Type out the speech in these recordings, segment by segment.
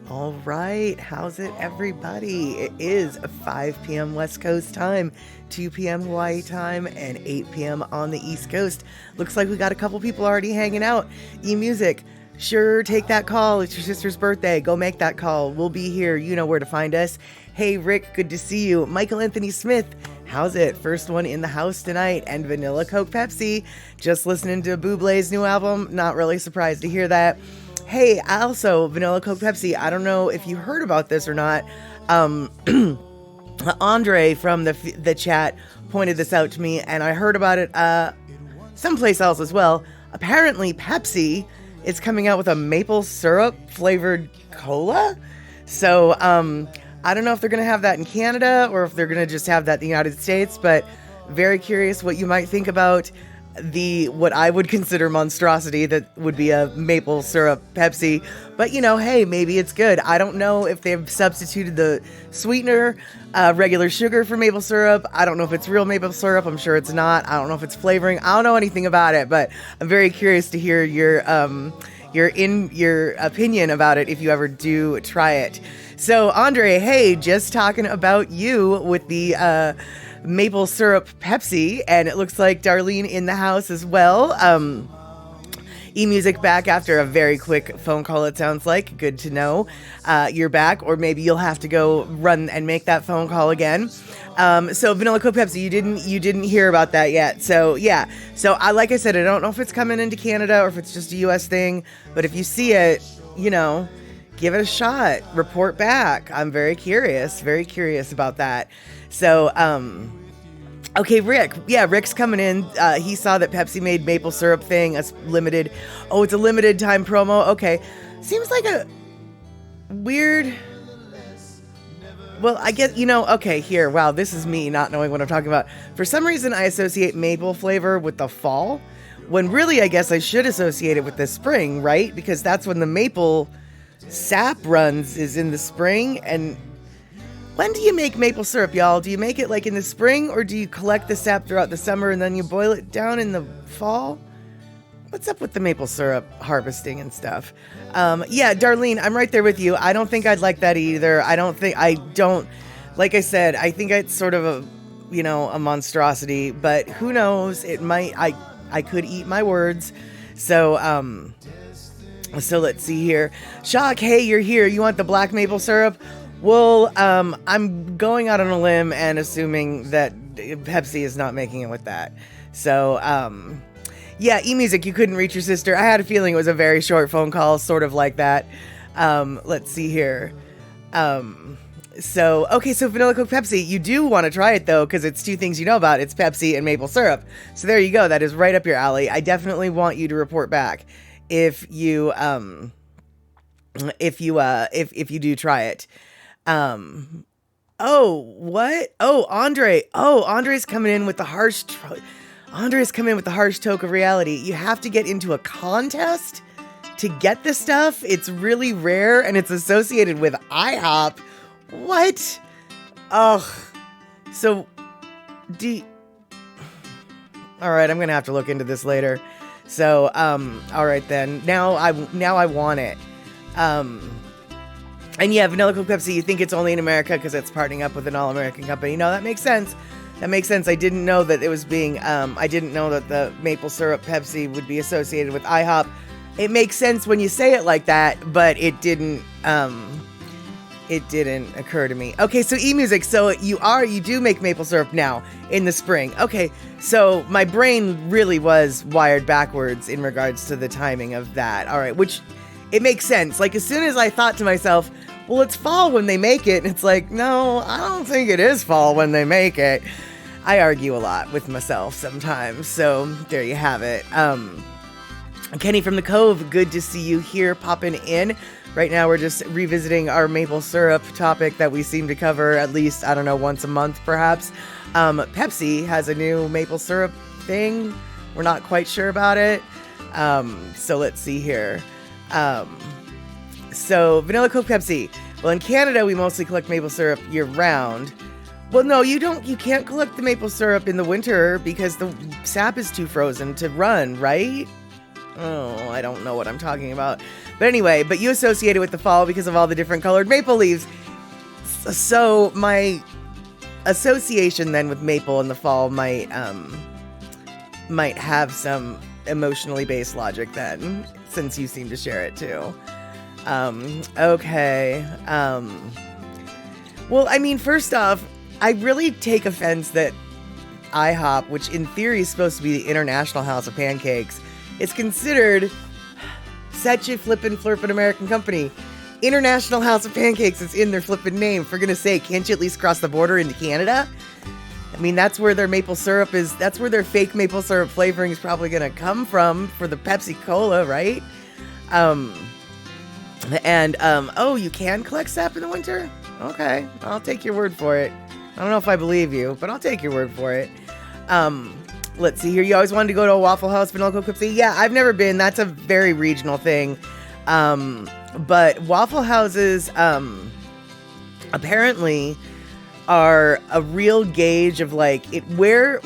All right, how's it, everybody? It is 5 p.m. West Coast time, 2 p.m. Hawaii time, and 8 p.m. on the East Coast. Looks like we got a couple people already hanging out. eMusic, sure, take that call. It's your sister's birthday. Go make that call. We'll be here. You know where to find us. Hey, Rick, good to see you. Michael Anthony Smith, how's it? First one in the house tonight. And Vanilla Coke Pepsi, just listening to Bublé's new album. Not really surprised to hear that. Hey, also, Vanilla Coke Pepsi, I don't know if you heard about this or not. Andre from the chat pointed this out to me, and I heard about it someplace else as well. Apparently, Pepsi is coming out with a maple syrup flavored cola. So, I don't know if they're going to have that in Canada or if they're going to just have that in the United States, but very curious what you might think about what I would consider monstrosity that would be a maple syrup Pepsi. But hey, maybe it's good. I don't know if they've substituted the sweetener, regular sugar for maple syrup. I don't know if it's real maple syrup. I'm sure it's not. I don't know if it's flavoring. I don't know anything about it, but I'm very curious to hear your opinion about it if you ever do try it. So Andre, hey, just talking about you with the maple syrup Pepsi, and it looks like Darlene in the house as well. eMusic back after a very quick phone call, it sounds like. Good to know you're back, or maybe you'll have to go run and make that phone call again. So Vanilla Coke Pepsi, you didn't hear about that yet. So yeah, so like I said, I don't know if it's coming into Canada or if it's just a US thing, but if you see it, give it a shot, report back. I'm very curious about that. So, okay, Rick. Yeah, Rick's coming in. He saw that Pepsi made maple syrup thing. It's limited. Oh, it's a limited time promo. Okay. Seems like a weird. Well, I guess, okay, here. Wow, this is me not knowing what I'm talking about. For some reason, I associate maple flavor with the fall, when really, I guess I should associate it with the spring, right? Because that's when the maple sap runs, is in the spring. And when do you make maple syrup, y'all? Do you make it like in the spring, or do you collect the sap throughout the summer and then you boil it down in the fall? What's up with the maple syrup harvesting and stuff? Yeah, Darlene, I'm right there with you. I don't think I'd like that either. Like I said, I think it's sort of a monstrosity, but who knows? It might, I could eat my words. So let's see here. Shock, hey, you're here. You want the black maple syrup? Well, I'm going out on a limb and assuming that Pepsi is not making it with that. So, yeah, eMusic, you couldn't reach your sister. I had a feeling it was a very short phone call, sort of like that. Let's see here. So Vanilla Coke Pepsi, you do want to try it though, because it's two things you know about. It's Pepsi and maple syrup. So there you go. That is right up your alley. I definitely want you to report back if you do try it. Andre's coming in with the harsh toke of reality. You have to get into a contest to get this stuff. It's really rare and it's associated with IHOP. What? Oh, so all right, I'm gonna have to look into this later. So, all right then. Now I want it. And yeah, Vanilla Coke Pepsi, you think it's only in America because it's partnering up with an all-American company. No, that makes sense. I didn't know that it was I didn't know that the maple syrup Pepsi would be associated with IHOP. It makes sense when you say it like that, but it didn't occur to me. Okay, so eMusic, so you do make maple syrup now in the spring. Okay, so my brain really was wired backwards in regards to the timing of that. All right, which it makes sense. Like, as soon as I thought to myself, well, it's fall when they make it, and it's like, no, I don't think it is fall when they make it. I argue a lot with myself sometimes, so there you have it. Kenny from the Cove, good to see you here popping in. Right now we're just revisiting our maple syrup topic that we seem to cover at least, I don't know, once a month perhaps. Pepsi has a new maple syrup thing. We're not quite sure about it. So let's see here. So Vanilla Coke Pepsi. Well, in Canada, we mostly collect maple syrup year round. Well, no, you can't collect the maple syrup in the winter because the sap is too frozen to run, right? Oh, I don't know what I'm talking about. But anyway, but you associate it with the fall because of all the different colored maple leaves. So my association then with maple in the fall might have some emotionally based logic then, since you seem to share it too. Okay. Well, I mean, first off, I really take offense that IHOP, which in theory is supposed to be the International House of Pancakes, is considered such a flippin' flirpin' American company. International House of Pancakes is in their flippin' name. For goodness sake, can't you at least cross the border into Canada? I mean, that's where their maple syrup is. That's where their fake maple syrup flavoring is probably going to come from for the Pepsi Cola, right? Oh, you can collect sap in the winter? Okay, I'll take your word for it. I don't know if I believe you, but I'll take your word for it. Let's see here. You always wanted to go to a Waffle House, vanilla Coke. Yeah, I've never been. That's a very regional thing. But Waffle Houses, apparently are a real gauge of like where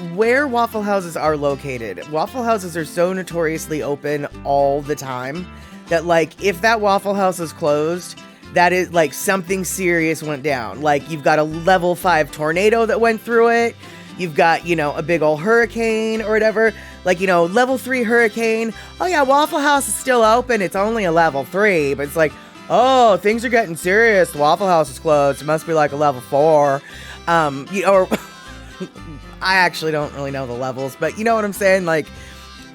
Waffle Houses are located. Waffle Houses are so notoriously open all the time that like if that Waffle House is closed, that is like something serious went down. Like you've got a level 5 tornado that went through it. You've got, a big old hurricane or whatever. Like, level 3 hurricane. Oh yeah, Waffle House is still open. It's only a level 3, but it's like, oh, things are getting serious. The Waffle House is closed. It must be like a level 4. Or I actually don't really know the levels, but you know what I'm saying? Like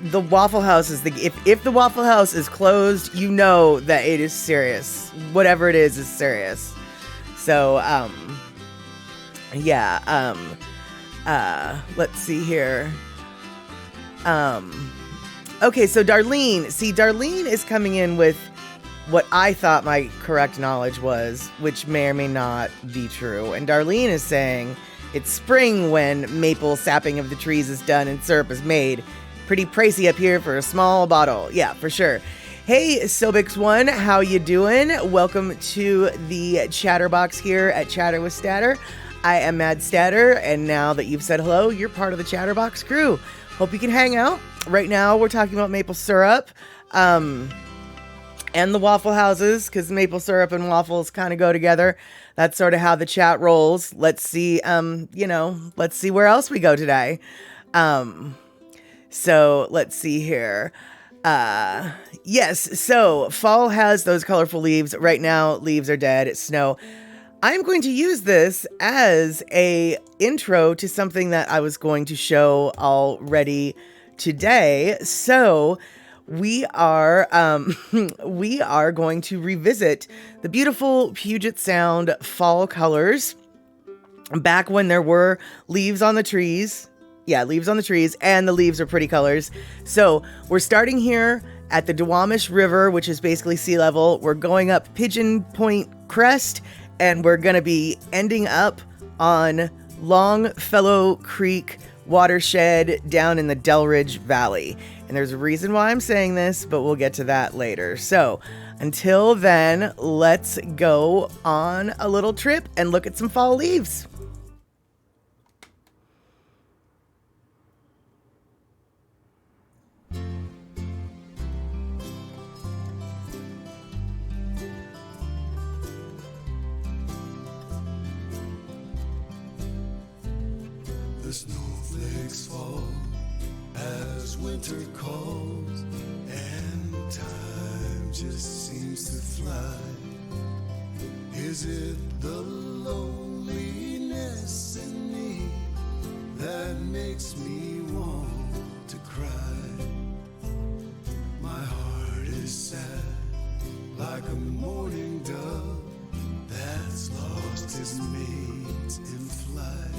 the Waffle House is if the Waffle House is closed, you know that it is serious. Whatever it is serious. So, yeah, let's see here. Okay, so Darlene is coming in with what I thought my correct knowledge was, which may or may not be true. And Darlene is saying it's spring when maple sapping of the trees is done and syrup is made. Pretty pricey up here for a small bottle. Yeah, for sure. Hey, Sobix1, how you doing? Welcome to the Chatterbox here at Chatter with Statter. I am Mad Statter, and now that you've said hello, you're part of the Chatterbox crew. Hope you can hang out. Right now, we're talking about maple syrup, and the Waffle Houses, because maple syrup and waffles kind of go together. That's sort of how the chat rolls. Let's see, let's see where else we go today. So let's see here. Yes, so fall has those colorful leaves. Right now, leaves are dead. It's snow. I'm going to use this as a intro to something that I was going to show already today. So we are going to revisit the beautiful Puget Sound fall colors back when there were leaves on the trees. Yeah, leaves on the trees, and the leaves are pretty colors. So we're starting here at the Duwamish River, which is basically sea level. We're going up Pigeon Point Crest, and we're going to be ending up on Longfellow Creek watershed down in the Delridge Valley. And there's a reason why I'm saying this, but we'll get to that later. So until then, let's go on a little trip and look at some fall leaves. The snowflakes fall as winter calls, and time just seems to fly. Is it the loneliness in me that makes me want to cry? My heart is sad like a mourning dove that's lost his mate in flight.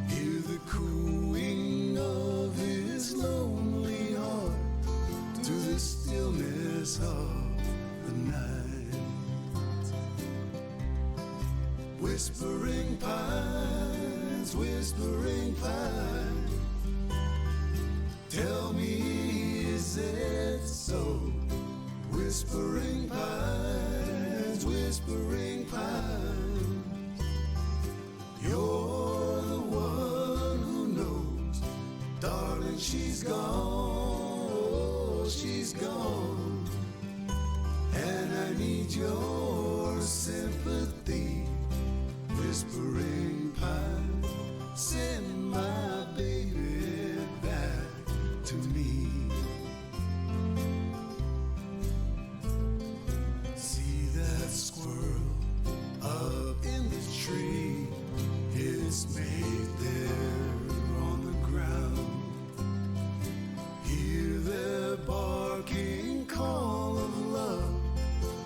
Hear the cooing of his lonely heart to the stillness of the night. Whispering pines, tell me, is it so? Whispering pines, you're the one who knows, darling, she's gone, oh, need your sympathy. Whispering pine, send my baby back to me. See that squirrel up in the tree, his mate there on the ground. Hear their barking call of love,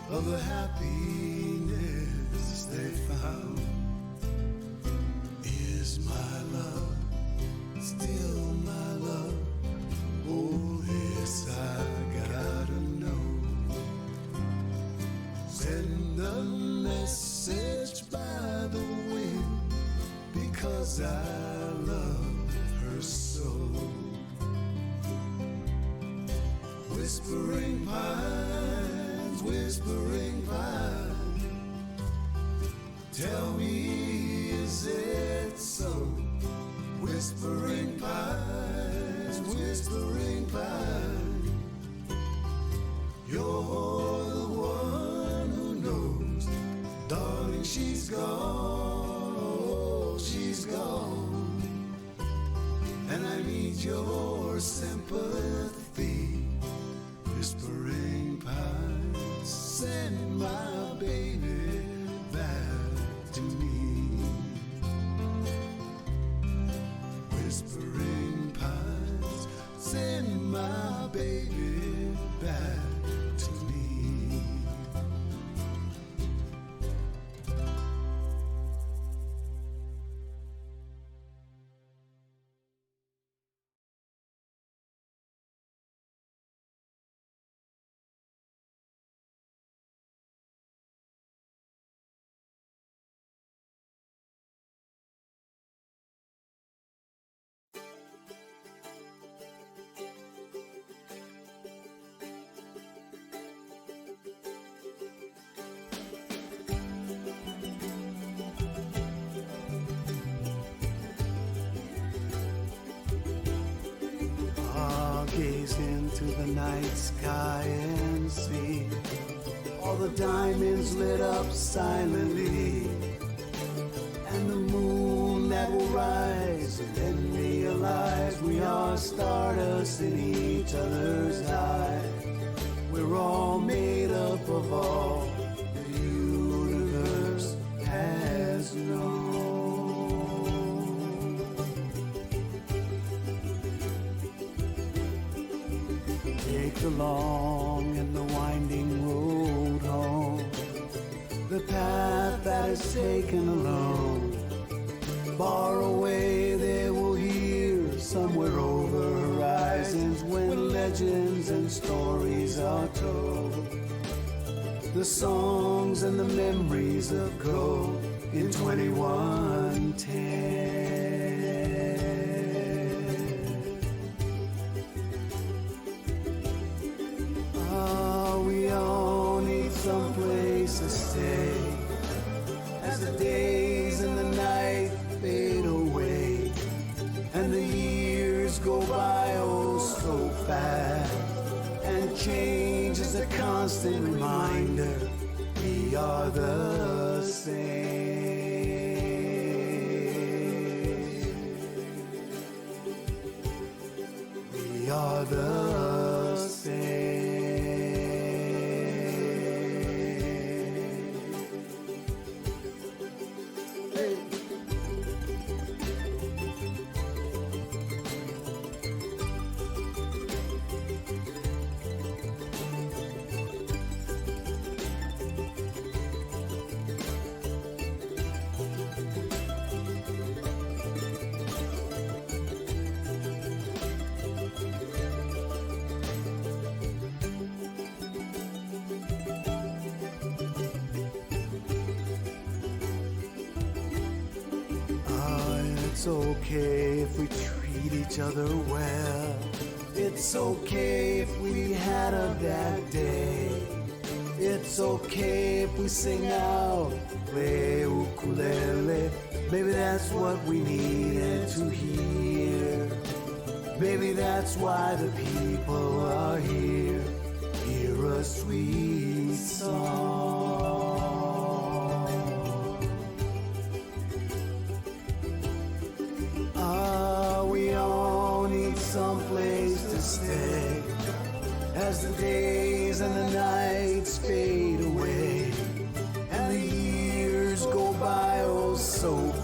of the happiness they found. Is my love still my love? Oh, this I gotta know. Send a message by the wind, because I love her so. Whispering pines, whispering pines, tell me, is it so? Whispering pines, whispering pines, you're the one who knows. Darling, she's gone, oh, she's gone, and I need your sympathy. Whispering pines, send my baby back to me. Whispering pines, send my baby back to me. Gaze into the night sky and see all the diamonds lit up silently, and the moon that will rise, and then realize we are stardust in each other's eyes. We're all made up of all the universe has known. Take the long and the winding road home, the path that is taken alone. Far away they will hear, somewhere over horizons, when legends and stories are told. The songs and the memories of gold in 2110. We all need some place to stay as the days and the night fade away, and the years go by oh so fast, and change is a constant reminder we are the same. We are the same. It's okay if we treat each other well. It's okay if we had a bad day. It's okay if we sing out, play ukulele. Maybe that's what we needed to hear. Maybe that's why the people are here. Hear a sweet song.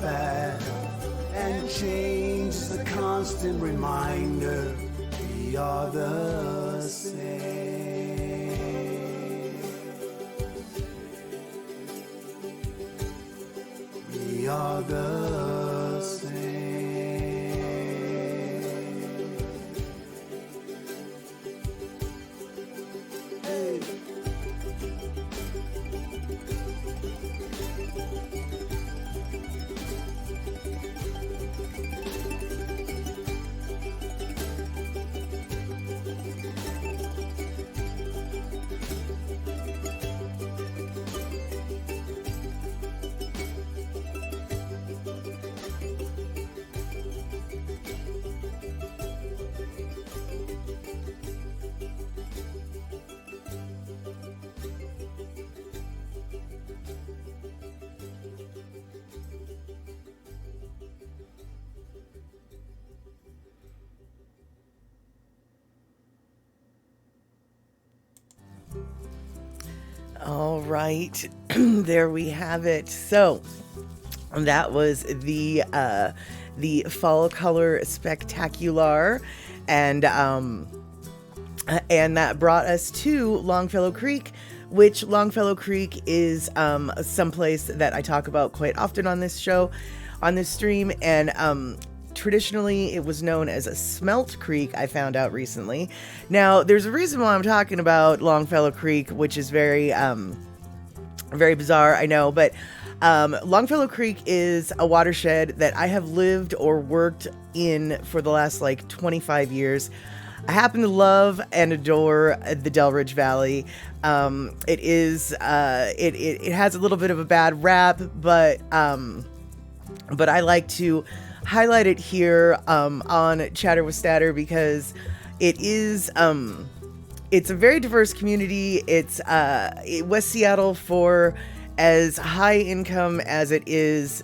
path, and change is the constant reminder we are the same. We are the same. Hey. All right, there we have it. So that was the fall color spectacular, and that brought us to Longfellow Creek, which Longfellow Creek is someplace that I talk about quite often on this show, on this stream, and traditionally it was known as a smelt creek, I found out recently. Now, there's a reason why I'm talking about Longfellow Creek, which is very bizarre, I know, but Longfellow Creek is a watershed that I have lived or worked in for the last like 25 years. I happen to love and adore the Delridge Valley. It is it has a little bit of a bad rap, but I like to highlight it here on Chatter with Statter because it is it's a very diverse community. It's West Seattle, for as high income as it is,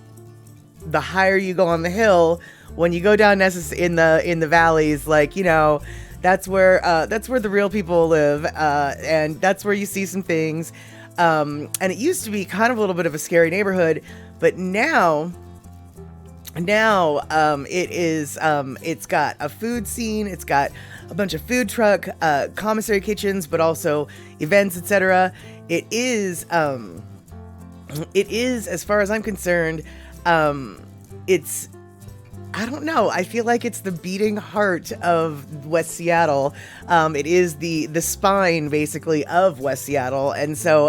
the higher you go on the hill, when you go down in the valleys, like, you know, that's where the real people live, and that's where you see some things. And it used to be kind of a little bit of a scary neighborhood, but now it is it's got a food scene, it's got a bunch of food truck commissary kitchens, but also events, etc. It is as far as I'm concerned, it's, I don't know, I feel like it's the beating heart of West Seattle. It is the spine basically of West Seattle, and so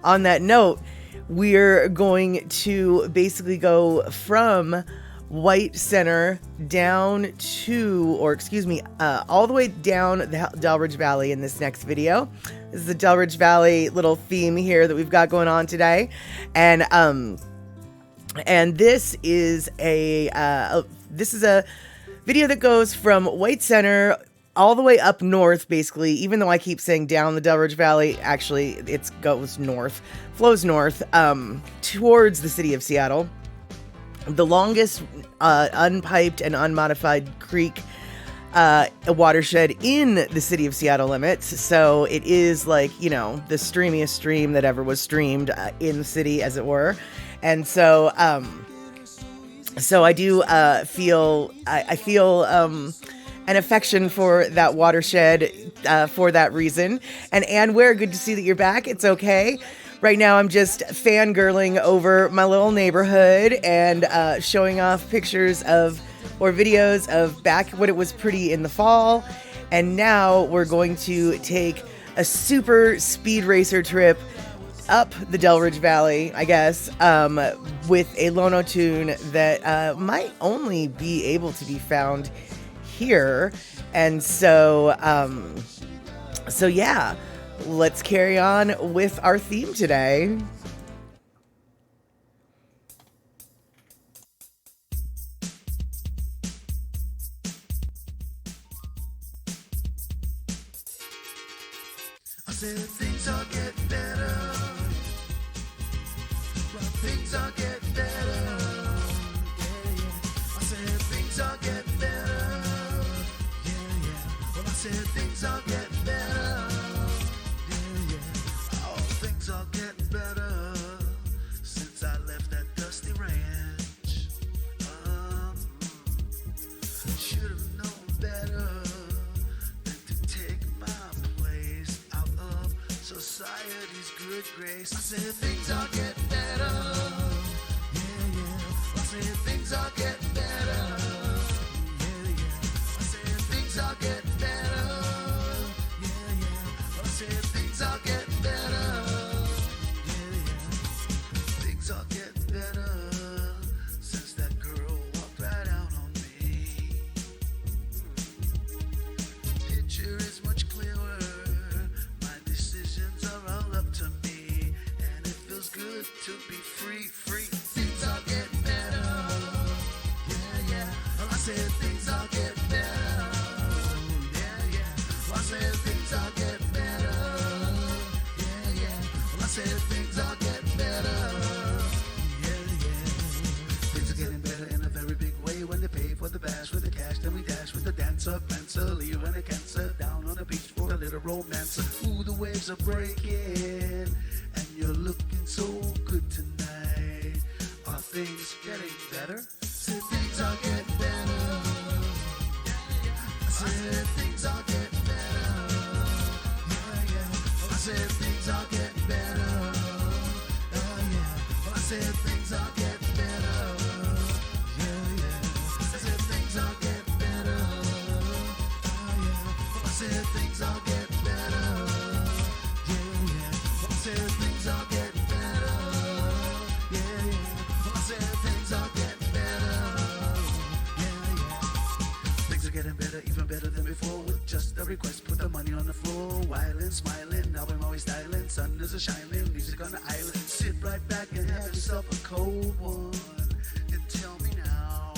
on that note, we're going to basically go from White Center down to, all the way down the Delridge Valley in this next video. This is the Delridge Valley little theme here that we've got going on today. And this is a video that goes from White Center all the way up north, basically, even though I keep saying down the Delridge Valley, actually it flows north, towards the city of Seattle. The longest unpiped and unmodified creek a watershed in the city of Seattle limits. So it is like, you know, the streamiest stream that ever was streamed in the city, as it were. And so I do feel an affection for that watershed for that reason. And Ann Ware, good to see that you're back. It's okay. Right now I'm just fangirling over my little neighborhood and showing off pictures of, or videos of back when it was pretty in the fall. And now we're going to take a super speed racer trip up the Delridge Valley, I guess, with a Lono tune that might only be able to be found here. And so yeah, let's carry on with our theme today. I said things are getting better. Well, things are getting better. Yeah, yeah. I said things are getting better. Yeah, yeah. Well, I said things are getting better. Yeah, yeah. Oh, things are getting better since I left His good grace. I said things are getting better. Yeah, yeah. I said things are getting better. Yeah, yeah. I said things are getting better. Yeah, yeah. I said things are getting better. Yeah, yeah. Things are getting better since that girl walked right out on me. Picture is much clearer. My decisions are all up to me, and it feels good to be free, free. Things are getting better. Yeah, yeah. I said things are getting better. Yeah, yeah. I said things are getting better. Yeah, yeah. I said things are getting better. Yeah, yeah. Things are getting better in a very big way when they pay for the bash with the cash. Then we dash with the dancer, prancer, leaving a cancer down on the beach for a little romancer. Ooh, the waves are breaking, and you're looking so good tonight. Are things getting better? Said things are getting better. I said things are getting better. Yeah, yeah. I said things are getting better. Yeah. I said things are getting better. Yeah, yeah. I said things are getting better. Yeah. I said things are getting better. Yeah, yeah. I said things are getting better. Yeah, yeah. I said things are getting better. Yeah, yeah. Things are getting better, even better than before. With just a request, put the money on the floor. Wildin', smiling, now I'm always styling. Sun is a shining, music on the island. Sit right back and have yourself a cold one. And tell me now,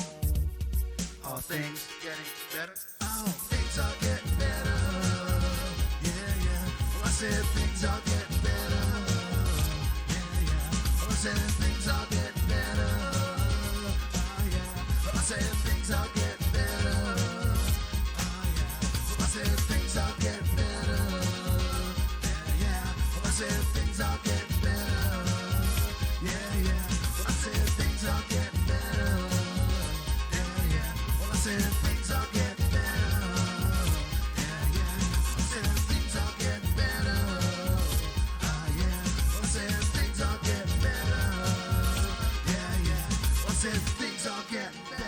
are things getting better? Oh, things are getting better. Yeah, yeah. Well, I said things are getting better. Yeah, yeah. Well, I said things are getting better. Oh, yeah. Well, I said things are getting better. Oh, yeah. Well, I said things are getting better. Yeah, yeah. Well, I said things are getting better. Yeah, yeah. Well, I said things are getting better. Yeah, yeah. Well, I said things are getting better. Yeah, yeah. I said things are getting better. Yeah. Well, I said things are getting better. Yeah, yeah. Well, I said things are getting better.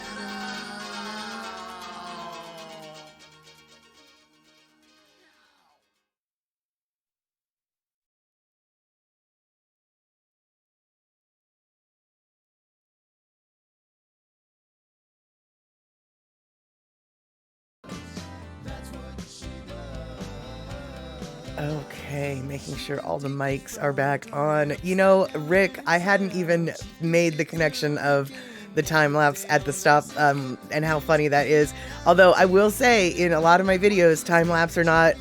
Okay, making sure all the mics are back on. You know, Rick, I hadn't even made the connection of the time lapse at the stop and how funny that is. Although I will say in a lot of my videos, time lapse or not,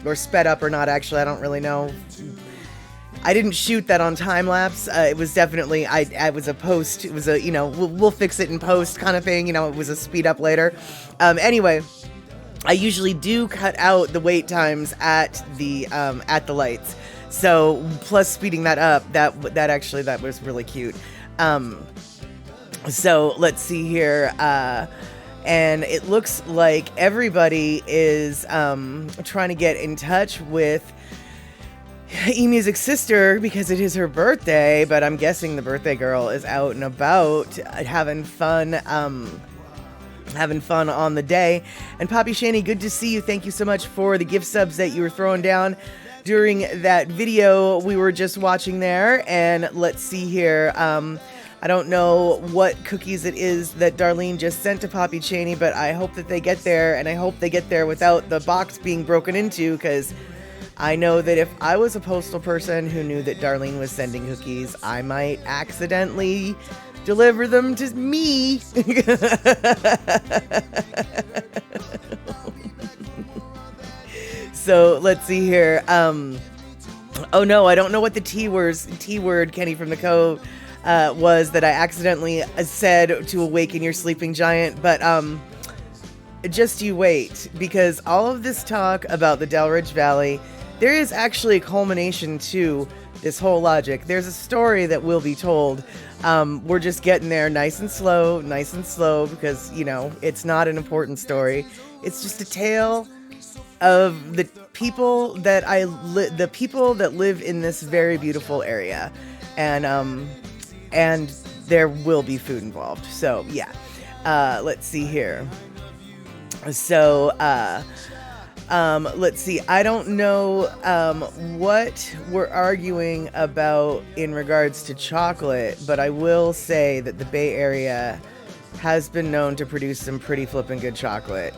or sped up or not, actually, I don't really know. I didn't shoot that on time lapse. It was definitely, I was a post. It was a, you know, we'll fix it in post kind of thing. You know, it was a speed up later. Anyway, I usually do cut out the wait times at the lights. So plus speeding that up, that was really cute. So let's see here. And it looks like everybody is trying to get in touch with eMusic's sister because it is her birthday, but I'm guessing the birthday girl is out and about having fun on the day. And Poppy Shani, good to see you. Thank you so much for the gift subs that you were throwing down during that video we were just watching there. And let's see here. I don't know what cookies it is that Darlene just sent to Poppy Cheney, but I hope that they get there, and I hope they get there without the box being broken into, because I know that if I was a postal person who knew that Darlene was sending cookies, I might accidentally deliver them to me. So let's see here. Oh no, I don't know what the T word, Kenny from the Cove, was that I accidentally said to awaken your sleeping giant, but just you wait, because all of this talk about the Delridge Valley, there is actually a culmination to this whole logic. There's a story that will be told. We're just getting there nice and slow, because, you know, it's not an important story. It's just a tale of the people that the people that live in this very beautiful area, and there will be food involved. So yeah, let's see here. So let's see. I don't know what we're arguing about in regards to chocolate, but I will say that the Bay Area has been known to produce some pretty flippin' good chocolate.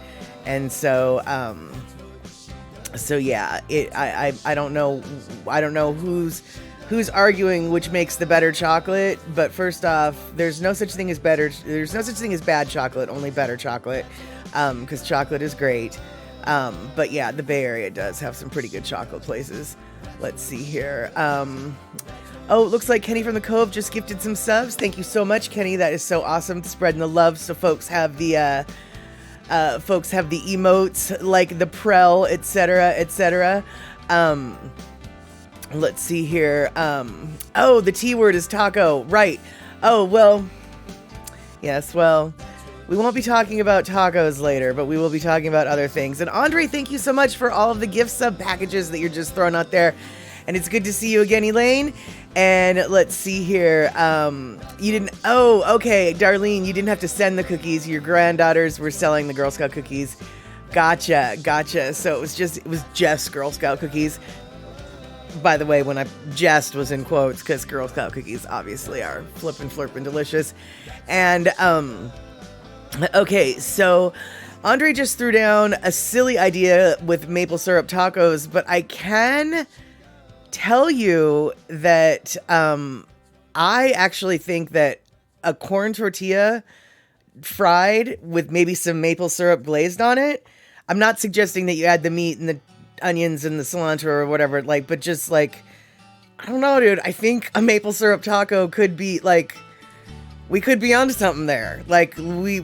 And so yeah, I don't know who's arguing which makes the better chocolate, but first off, there's no such thing as bad chocolate, only better chocolate, because chocolate is great. But yeah, the Bay Area does have some pretty good chocolate places. Let's see here. Oh, it looks like Kenny from the Cove just gifted some subs. Thank you so much, Kenny. That is so awesome, spreading the love so folks have the emotes like the Prel, etc., etc. Let's see here. Oh, the T word is taco, right? Oh, well, yes, well, we won't be talking about tacos later, but we will be talking about other things. And Andre, thank you so much for all of the gift sub packages that you're just throwing out there. And it's good to see you again, Elaine. And let's see here. You didn't, oh, okay, Darlene, you didn't have to send the cookies. Your granddaughters were selling the Girl Scout cookies. Gotcha. So it was just Girl Scout cookies. By the way, when I just was in quotes, because Girl Scout cookies obviously are flippin' delicious. And, okay, so Andre just threw down a silly idea with maple syrup tacos, but I can tell you that I actually think that a corn tortilla fried with maybe some maple syrup glazed on it, I'm not suggesting that you add the meat and the onions and the cilantro or whatever, like, but just like, I don't know, dude, I think a maple syrup taco could be like, we could be onto something there. Like, we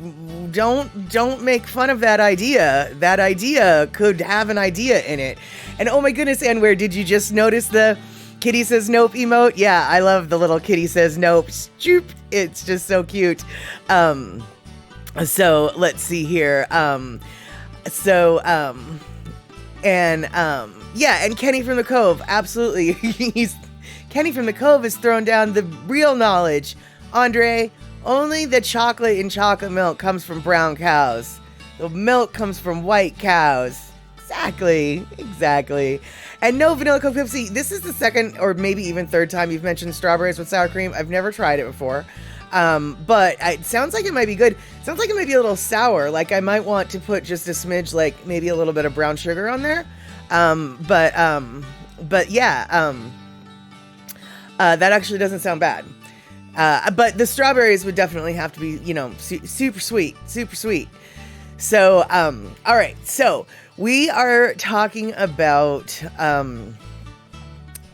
don't make fun of that idea. That idea could have an idea in it. And oh my goodness, Anwar, did you just notice the Kitty Says Nope emote? Yeah, I love the little Kitty Says Nope. Stoop. It's just so cute. So let's see here. Yeah, and Kenny from the Cove, absolutely. Kenny from the Cove has thrown down the real knowledge. Andre, only the chocolate in chocolate milk comes from brown cows. The milk comes from white cows. Exactly. And no vanilla Coke Pepsi. This is the second or maybe even third time you've mentioned strawberries with sour cream. I've never tried it before. But it sounds like it might be good. It sounds like it might be a little sour. Like I might want to put just a smidge, like maybe a little bit of brown sugar on there. But yeah, that actually doesn't sound bad. But the strawberries would definitely have to be, super sweet. So, all right. So we are talking about,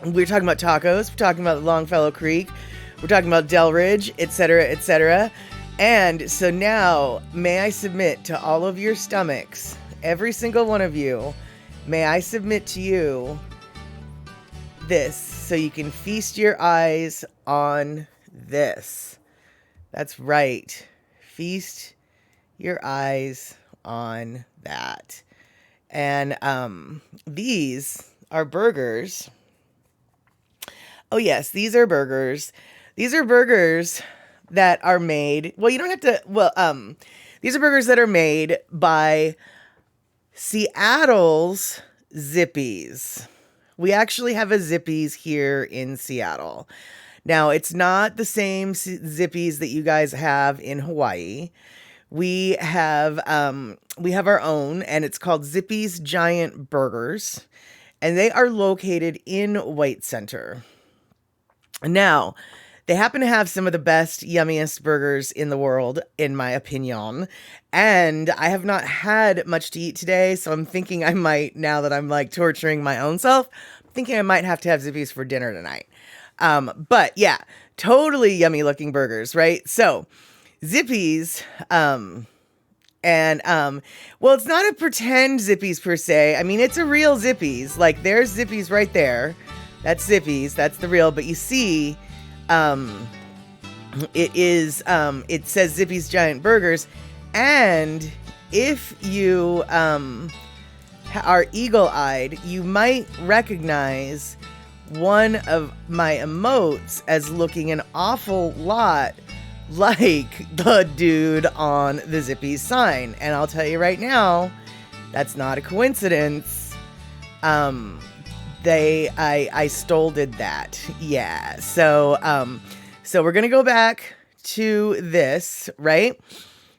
we're talking about tacos. We're talking about Longfellow Creek. We're talking about Delridge, etc., etc. And so now, may I submit to all of your stomachs, every single one of you, may I submit to you this so you can feast your eyes on this. That's right. Feast your eyes on that. And these are burgers. Oh yes, these are burgers. These are burgers that are made. Well, you don't have to. Well, these are burgers that are made by Seattle's Zippy's. We actually have a Zippy's here in Seattle. Now, it's not the same Zippy's that you guys have in Hawaii. We have our own, and it's called Zippy's Giant Burgers, and they are located in White Center. Now, they happen to have some of the best, yummiest burgers in the world, in my opinion. And I have not had much to eat today, so I'm thinking I might, now that I'm like torturing my own self, I'm thinking I might have to have Zippy's for dinner tonight. But yeah, totally yummy looking burgers, right? So Zippy's, well, it's not a pretend Zippy's per se. I mean, it's a real Zippy's. Like, there's Zippy's right there. That's Zippy's. That's the real. But you see, it says Zippy's Giant Burgers. And if you are eagle-eyed, you might recognize one of my emotes as looking an awful lot like the dude on the Zippy sign. And I'll tell you right now, that's not a coincidence. I stolded that. Yeah. So we're going to go back to this right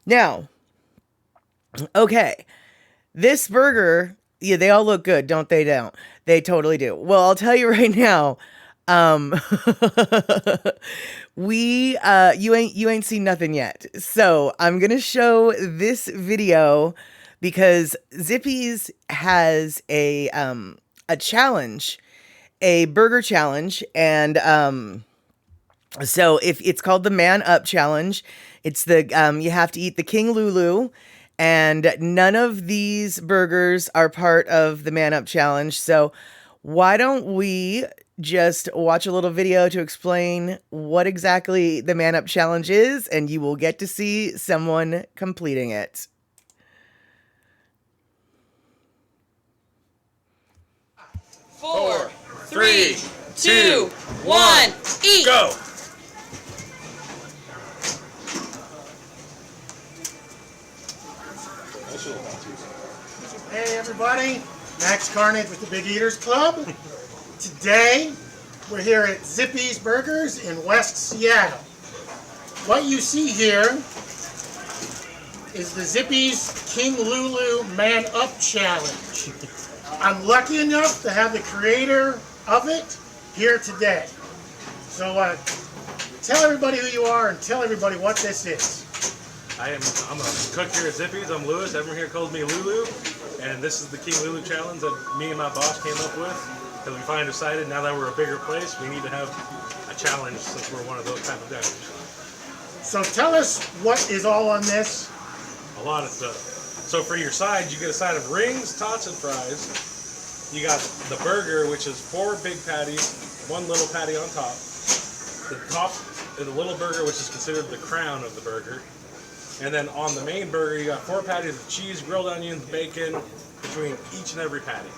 now. Okay. This burger, yeah, they all look good, don't they? Don't. They totally do. Well, I'll tell you right now, you ain't seen nothing yet. So I'm going to show this video because Zippy's has a challenge, a burger challenge. And, so if it's called the Man Up Challenge, it's the, you have to eat the King LouLou. And none of these burgers are part of the Man Up Challenge. So why don't we just watch a little video to explain what exactly the Man Up Challenge is, and you will get to see someone completing it. 4, 3, 2, 1, eat! Go! Hey everybody, Max Carnage with the Big Eaters Club. Today, we're here at Zippy's Burgers in West Seattle. What you see here is the Zippy's King LouLou Man Up Challenge. I'm lucky enough to have the creator of it here today. So tell everybody who you are and tell everybody what this is. I'm a cook here at Zippy's. I'm Lewis. Everyone here calls me LouLou. And this is the King LouLou challenge that me and my boss came up with. Because we finally decided now that we're a bigger place, we need to have a challenge since we're one of those type of guys. So tell us what is all on this. A lot of stuff. So for your sides, you get a side of rings, tots, and fries. You got the burger, which is 4 big patties, 1 little patty on top. The top is a little burger, which is considered the crown of the burger. And then on the main burger, you got 4 patties of cheese, grilled onions, bacon between each and every patty.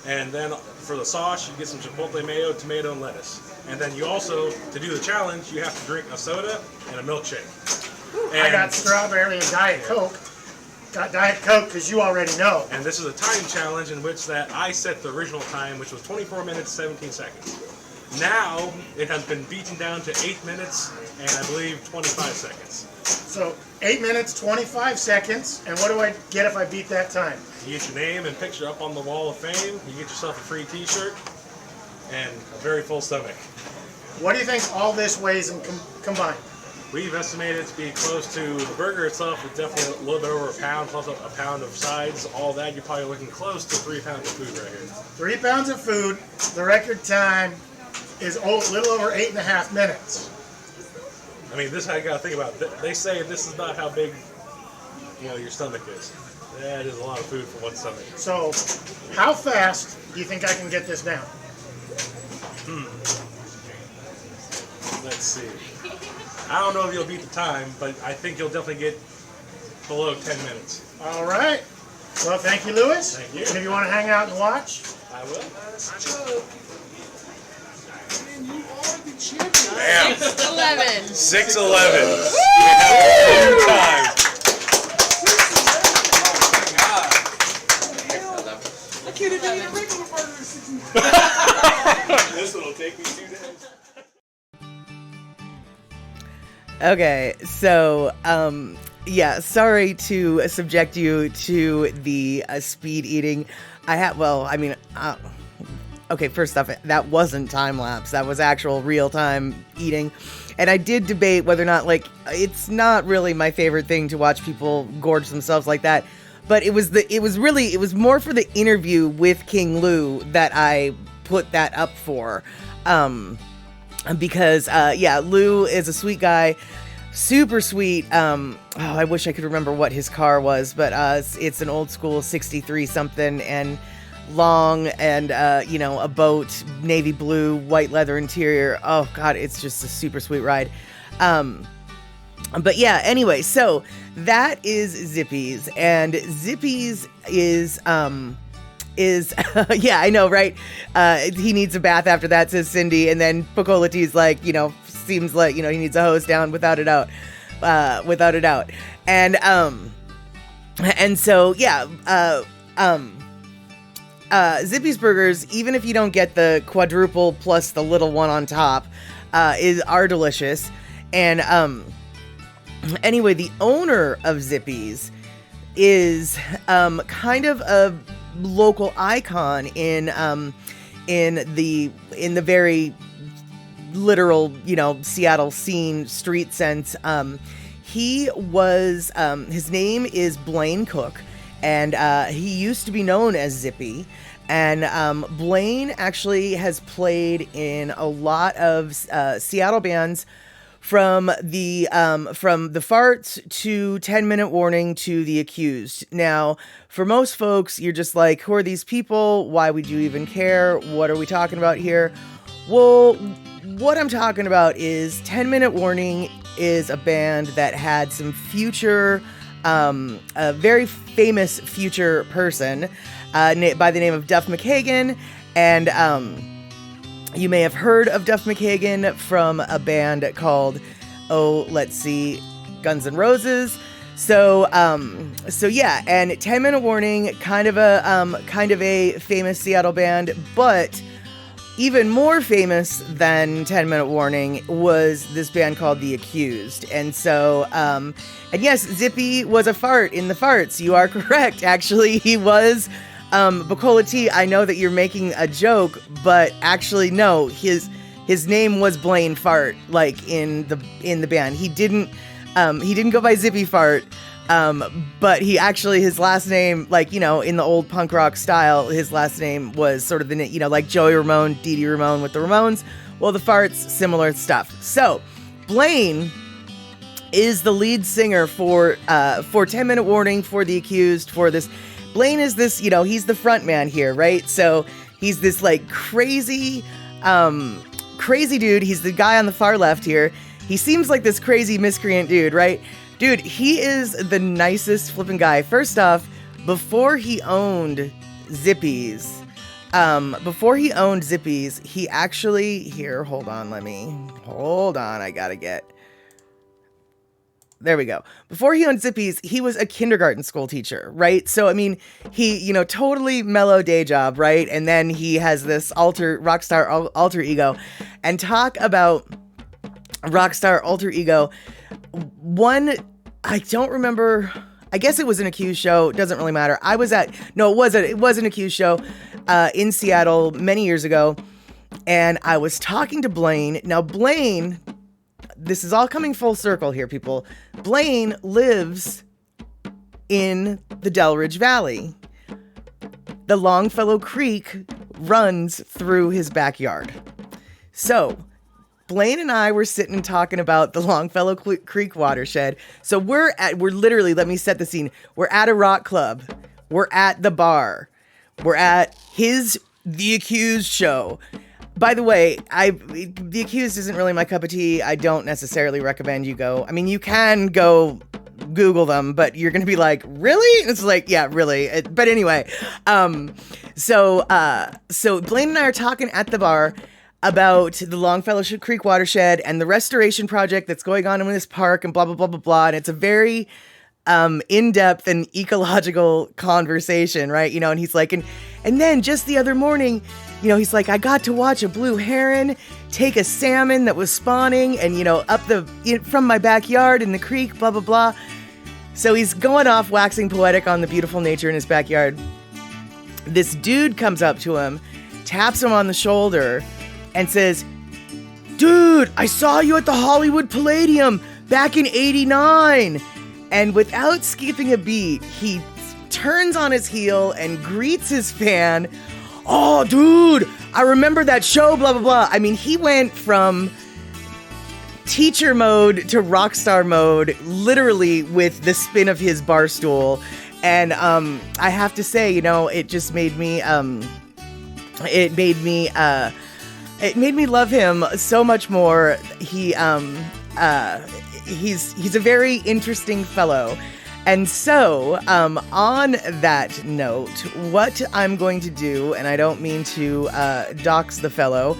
And then for the sauce, you get some chipotle mayo, tomato, and lettuce. And then you also, to do the challenge, you have to drink a soda and a milkshake. And I got strawberry and Diet Coke. Got Diet Coke because you already know. And this is a time challenge in which that I set the original time, which was 24 minutes, 17 seconds. Now, it has been beaten down to 8 minutes and I believe 25 seconds. So 8 minutes, 25 seconds, and what do I get if I beat that time? You get your name and picture up on the wall of fame, you get yourself a free t-shirt, and a very full stomach. What do you think all this weighs in combined? We've estimated it to be close to the burger itself. It's definitely a little bit over a pound, plus a pound of sides. All that, you're probably looking close to 3 pounds of food right here. 3 pounds of food. The record time is a little over 8.5 minutes. I mean, this is how you gotta think about it. They say this is not how big, your stomach is. That is a lot of food for one stomach. So, how fast do you think I can get this down? Let's see. I don't know if you'll beat the time, but I think you'll definitely get below 10 minutes. All right. Well, thank you, Lewis. Thank you. And if you want to hang out and watch, I will. Bam. 6'11". 6'11". We have a time. I can't even eat a regular burger. This one will take me 2 days. Okay, so, yeah, sorry to subject you to the speed eating. Okay, first off, that wasn't time-lapse. That was actual real-time eating. And I did debate whether or not, it's not really my favorite thing to watch people gorge themselves like that. But it was more for the interview with King Lou that I put that up for. Because Lou is a sweet guy, super sweet. I wish I could remember what his car was, but it's an old school 63 something and long, and a boat, navy blue, white leather interior. Oh God, it's just a super sweet ride. But yeah, anyway, so that is Zippy's, and Zippy's is is yeah, I know, right? He needs a bath after that, says Cindy, and then Pocolati's like, seems like, he needs a hose down without a doubt. And so, yeah, Zippy's Burgers, even if you don't get the quadruple plus the little one on top, are delicious. And anyway, the owner of Zippy's is kind of a local icon in the very literal, Seattle scene, street sense. He was his name is Blaine Cook, and he used to be known as Zippy. And Blaine actually has played in a lot of Seattle bands, from the Farts to 10-Minute Warning to The Accused. Now, for most folks, you're just like, who are these people? Why would you even care? What are we talking about here? Well, what I'm talking about is 10-Minute Warning is a band that had some future, a very famous future person by the name of Duff McKagan. And you may have heard of Duff McKagan from a band called, Guns N' Roses. So yeah, and 10-Minute Warning, kind of a famous Seattle band, but even more famous than 10-Minute Warning was this band called The Accused. And so, and yes, Zippy was a fart in the Farts. You are correct. Actually, he was. Bacola T, I know that you're making a joke, but actually no, his name was Blaine Fart, like in the band. He didn't go by Zippy Fart, but he actually, his last name, like, in the old punk rock style, his last name was sort of the, like Joey Ramone, Dee Dee Ramone with the Ramones. Well, the Farts, similar stuff. So, Blaine is the lead singer for 10-Minute Warning, for The Accused, for this. Blaine is this, he's the front man here, right? So he's this like crazy dude. He's the guy on the far left here. He seems like this crazy miscreant dude, right? Dude, he is the nicest flipping guy. First off, before he owned Zippy's, he actually, here, hold on, I gotta get, there we go. Before he owned Zippy's, he was a kindergarten school teacher, right? So, I mean, he, totally mellow day job, right? And then he has this rockstar alter ego. And talk about rockstar alter ego. One, I don't remember, I guess it was an Accused show. It doesn't really matter. It was an Accused show in Seattle many years ago. And I was talking to Blaine. Now, Blaine, this is all coming full circle here, people. Blaine lives in the Delridge Valley. The Longfellow Creek runs through his backyard. So, Blaine and I were sitting talking about the Longfellow Creek watershed. So we're literally, let me set the scene. We're at a rock club. We're at the bar. We're at The Accused show. By the way, The Accused isn't really my cup of tea. I don't necessarily recommend you go. I mean, you can go Google them, but you're going to be like, really? It's like, yeah, really. But anyway, so Blaine and I are talking at the bar about the Longfellow Creek watershed and the restoration project that's going on in this park and blah, blah, blah, blah, blah. And it's a very in-depth and ecological conversation, right? And he's like, and then just the other morning, he's like, I got to watch a blue heron take a salmon that was spawning and, from my backyard in the creek, blah, blah, blah. So he's going off waxing poetic on the beautiful nature in his backyard. This dude comes up to him, taps him on the shoulder, and says, dude, I saw you at the Hollywood Palladium back in '89. And without skipping a beat, he turns on his heel and greets his fan. Oh, dude, I remember that show, blah, blah, blah. I mean, he went from teacher mode to rock star mode, literally with the spin of his bar stool. And I have to say, it just made me, it made me love him so much more. He's a very interesting fellow. And so, on that note, what I'm going to do, and I don't mean to dox the fellow,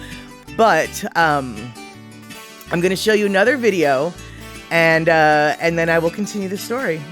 but I'm going to show you another video, and then I will continue the story.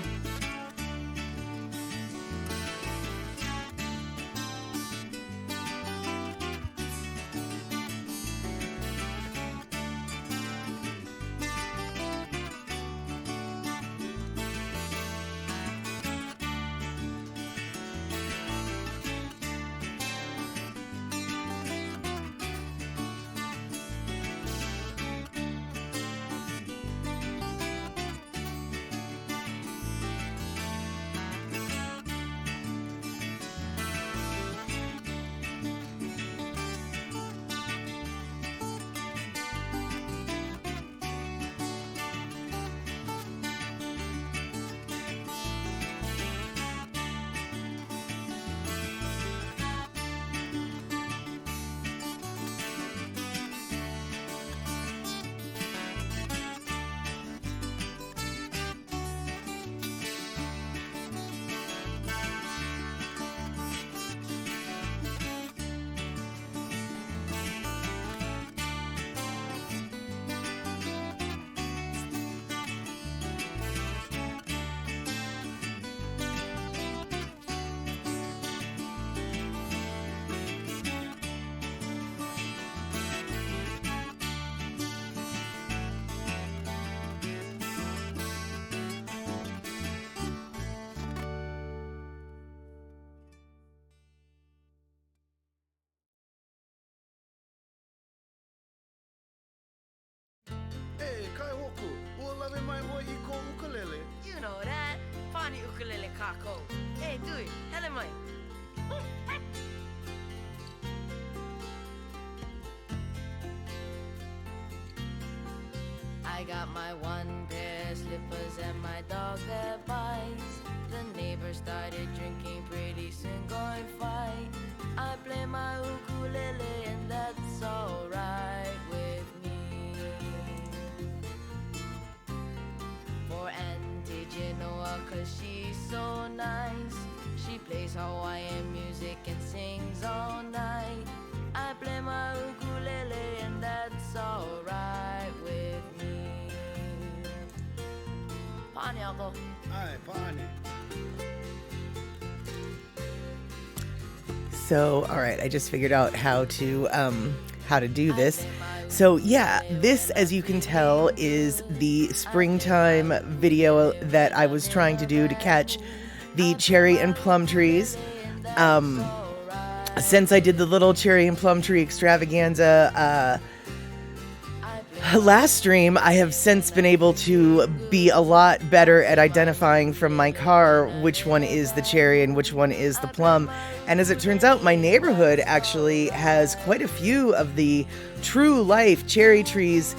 Hey, Kaihoku, uolave mai hoi I ko ukulele. You know that. Pani ukulele kako. Hey, Dewey, hele mai. I got my one pair of slippers and my dog that bites. The neighbors started drinking, pretty soon going fight. I play my ukulele and that's alright with me. For Auntie Genoa, cause she's so nice. She plays Hawaiian music and sings all night. I play my ukulele and that's alright with me. Pani ako. Ai, pani. So, all right, I just figured out how to do this. So yeah, this, as you can tell, is the springtime video that I was trying to do to catch the cherry and plum trees. Since I did the little cherry and plum tree extravaganza last stream, I have since been able to be a lot better at identifying from my car which one is the cherry and which one is the plum. And as it turns out, my neighborhood actually has quite a few of the true life cherry trees.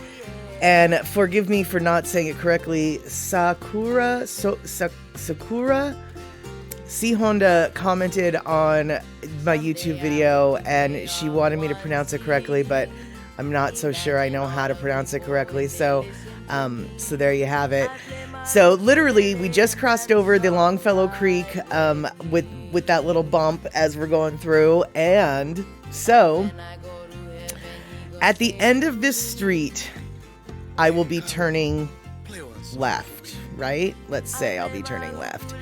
And forgive me for not saying it correctly, Sakura. C Honda commented on my YouTube video and she wanted me to pronounce it correctly, but I'm not so sure I know how to pronounce it correctly. So there you have it. So literally, we just crossed over the Longfellow Creek with that little bump as we're going through. And so at the end of this street, I will be turning left, right? Let's say I'll be turning left.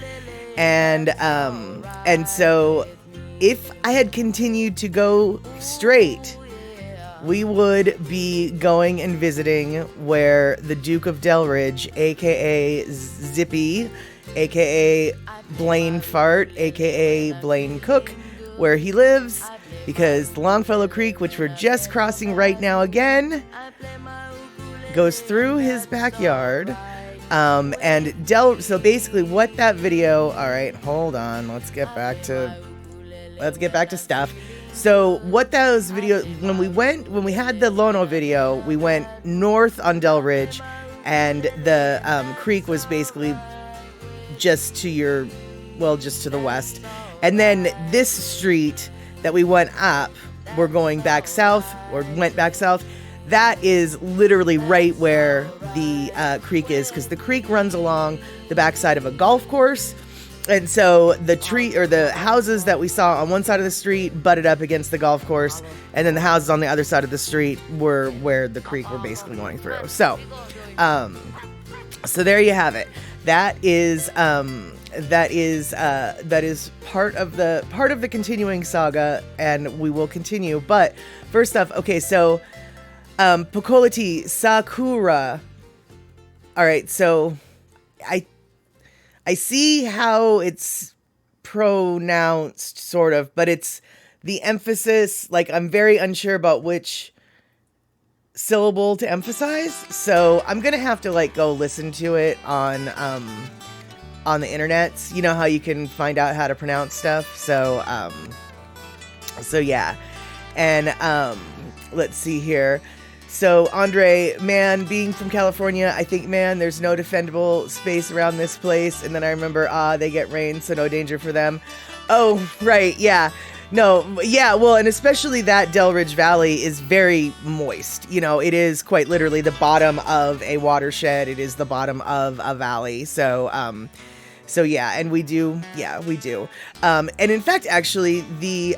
And so if I had continued to go straight, we would be going and visiting where the Duke of Delridge, aka Zippy, aka Blaine Fart, aka Blaine Cook, where he lives, because the Longfellow Creek, which we're just crossing right now again, goes through his backyard. So basically what that video, all right, hold on, let's get back to stuff. So what those videos, when we had the Lono video, we went north on Delridge, and the creek was basically just to the west. And then this street that we went up, went back south. that is literally right where the creek is, because the creek runs along the backside of a golf course. And so the tree or the houses that we saw on one side of the street butted up against the golf course, and then the houses on the other side of the street were where the creek were basically going through. So, so there you have it. That is part of the continuing saga, and we will continue. But first off, okay, so Pokolati Sakura. All right, so I see how it's pronounced, sort of, but it's the emphasis. Like, I'm very unsure about which syllable to emphasize, so I'm gonna have to like go listen to it on the internet. You know how you can find out how to pronounce stuff. So yeah, and let's see here. So Andre, man, being from California, I think, man, there's no defendable space around this place. And then I remember, they get rain, so no danger for them. Oh, right, yeah. No, yeah, well, and especially that Delridge Valley is very moist. You know, it is quite literally the bottom of a watershed. It is the bottom of a valley. So yeah, and we do. And in fact, actually, the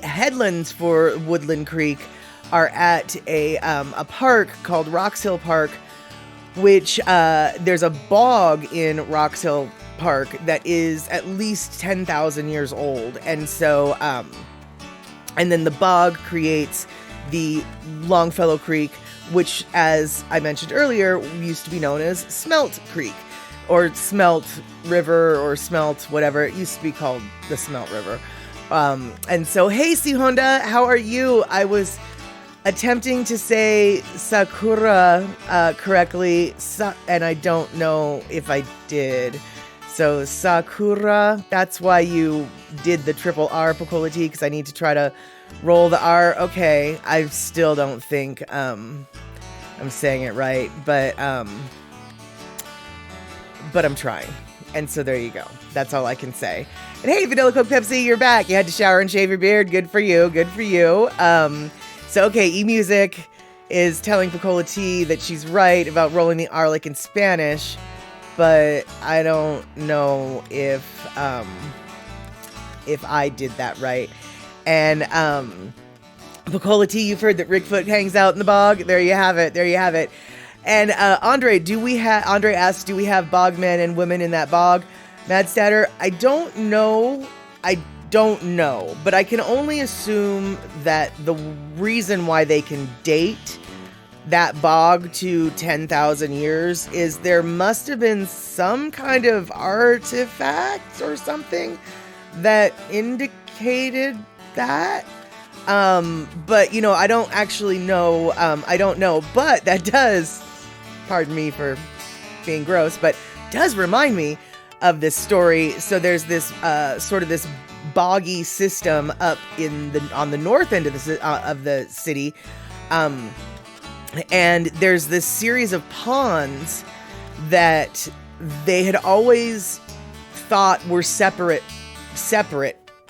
headlands for Woodland Creek are at a park called Rocks Hill Park, which there's a bog in Rocks Hill Park that is at least 10,000 years old. And so, and then the bog creates the Longfellow Creek, which, as I mentioned earlier, used to be known as Smelt Creek, or Smelt River, or Smelt, whatever. It used to be called the Smelt River. And so, hey, C Honda, how are you? I was attempting to say Sakura correctly, and I don't know if I did. So Sakura, that's why you did the triple R, Pokolati, because I need to try to roll the R. Okay, I still don't think I'm saying it right, but I'm trying. And so there you go. That's all I can say. And hey, Vanilla Coke Pepsi, you're back. You had to shower and shave your beard. Good for you. Good for you. So, okay, eMusic is telling Pokolati that she's right about rolling the R like in Spanish, but I don't know if I did that right. And Pokolati, you've heard that Rigfoot hangs out in the bog. There you have it. There you have it. And Andre asks, do we have bogmen and women in that bog? Madstatter, I don't know, but I can only assume that the reason why they can date that bog to 10,000 years is there must have been some kind of artifact or something that indicated that. But, you know, I don't actually know. I don't know, but that does, pardon me for being gross, but does remind me of this story. So there's this sort of this boggy system up on the north end of the city, and there's this series of ponds that they had always thought were separate,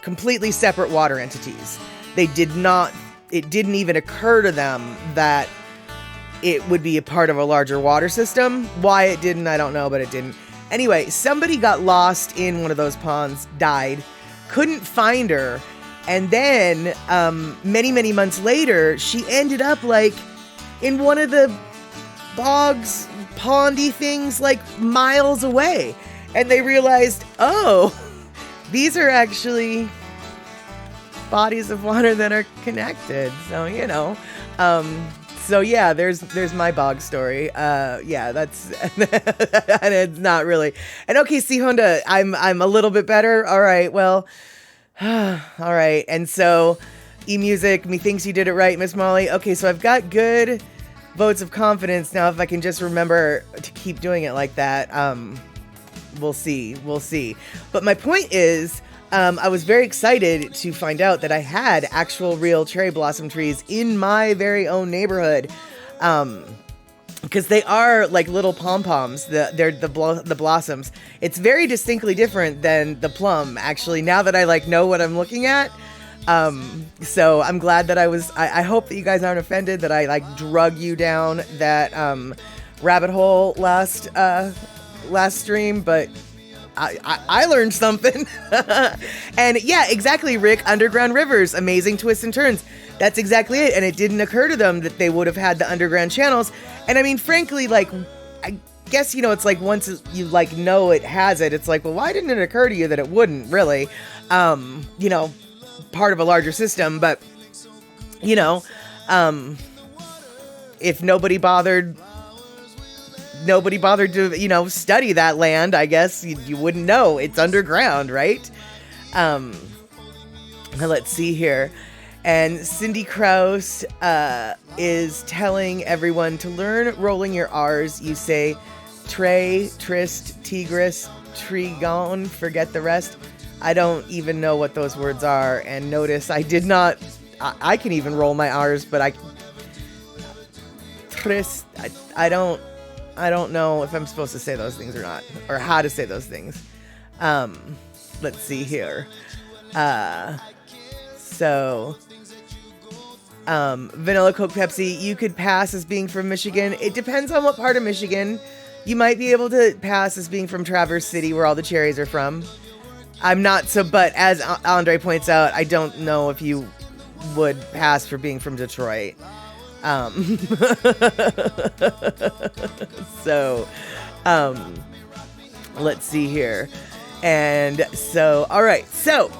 completely separate water entities. It didn't even occur to them that it would be a part of a larger water system. Why it didn't, I don't know, but it didn't. Anyway, somebody got lost in one of those ponds, died, couldn't find her, and then many, many months later, she ended up like in one of the bogs, pondy things, like miles away. And they realized, oh, these are actually bodies of water that are connected. So, you know, so yeah, there's my bog story. Yeah, that's, and it's not really. And okay, see, Honda, I'm a little bit better. All right, well, all right. And so eMusic, methinks you did it right, Miss Molly. Okay, so I've got good votes of confidence now. If I can just remember to keep doing it like that, we'll see. But my point is, I was very excited to find out that I had actual real cherry blossom trees in my very own neighborhood, because they are like little pom-poms. They're the blossoms. It's very distinctly different than the plum, actually, now that I like know what I'm looking at. So I'm glad that I hope that you guys aren't offended that I like drug you down that rabbit hole last stream, but I learned something. And yeah, exactly, Rick. Underground rivers, amazing twists and turns. That's exactly it. And it didn't occur to them that they would have had the underground channels. And I mean, frankly, like, I guess, it's like once you like know it has it, it's like, well, why didn't it occur to you that it wouldn't really? Part of a larger system, but if nobody bothered to, study that land, I guess you wouldn't know it's underground, right? Let's see here. And Cindy Krause is telling everyone to learn rolling your R's. You say Trey, Trist, Tigris, Trigon, forget the rest. I don't even know what those words are. And notice I did not, I can even roll my R's, but Trist, I don't know if I'm supposed to say those things or not, or how to say those things. Let's see here. Vanilla Coke Pepsi, you could pass as being from Michigan. It depends on what part of Michigan. You might be able to pass as being from Traverse City, where all the cherries are from. I'm not so, but as Andre points out, I don't know if you would pass for being from Detroit. Let's see here. And so, all right. So,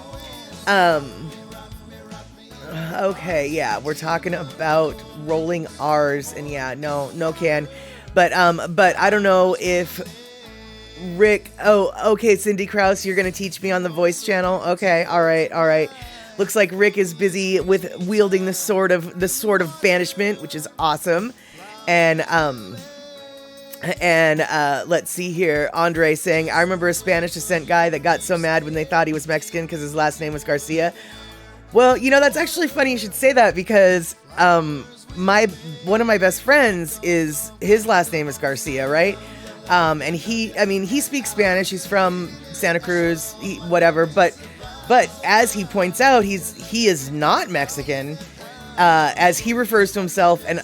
okay. Yeah. We're talking about rolling R's and yeah, no can, but I don't know if Rick, okay. Cindy Krause, you're going to teach me on the voice channel. Okay. All right. Looks like Rick is busy with wielding the sword of banishment, which is awesome. And let's see here. Andre saying, I remember a Spanish descent guy that got so mad when they thought he was Mexican because his last name was Garcia. Well, that's actually funny you should say that because one of my best friends his last name is Garcia, right? And he speaks Spanish. He's from Santa Cruz, whatever, but as he points out, he is not Mexican, as he refers to himself. And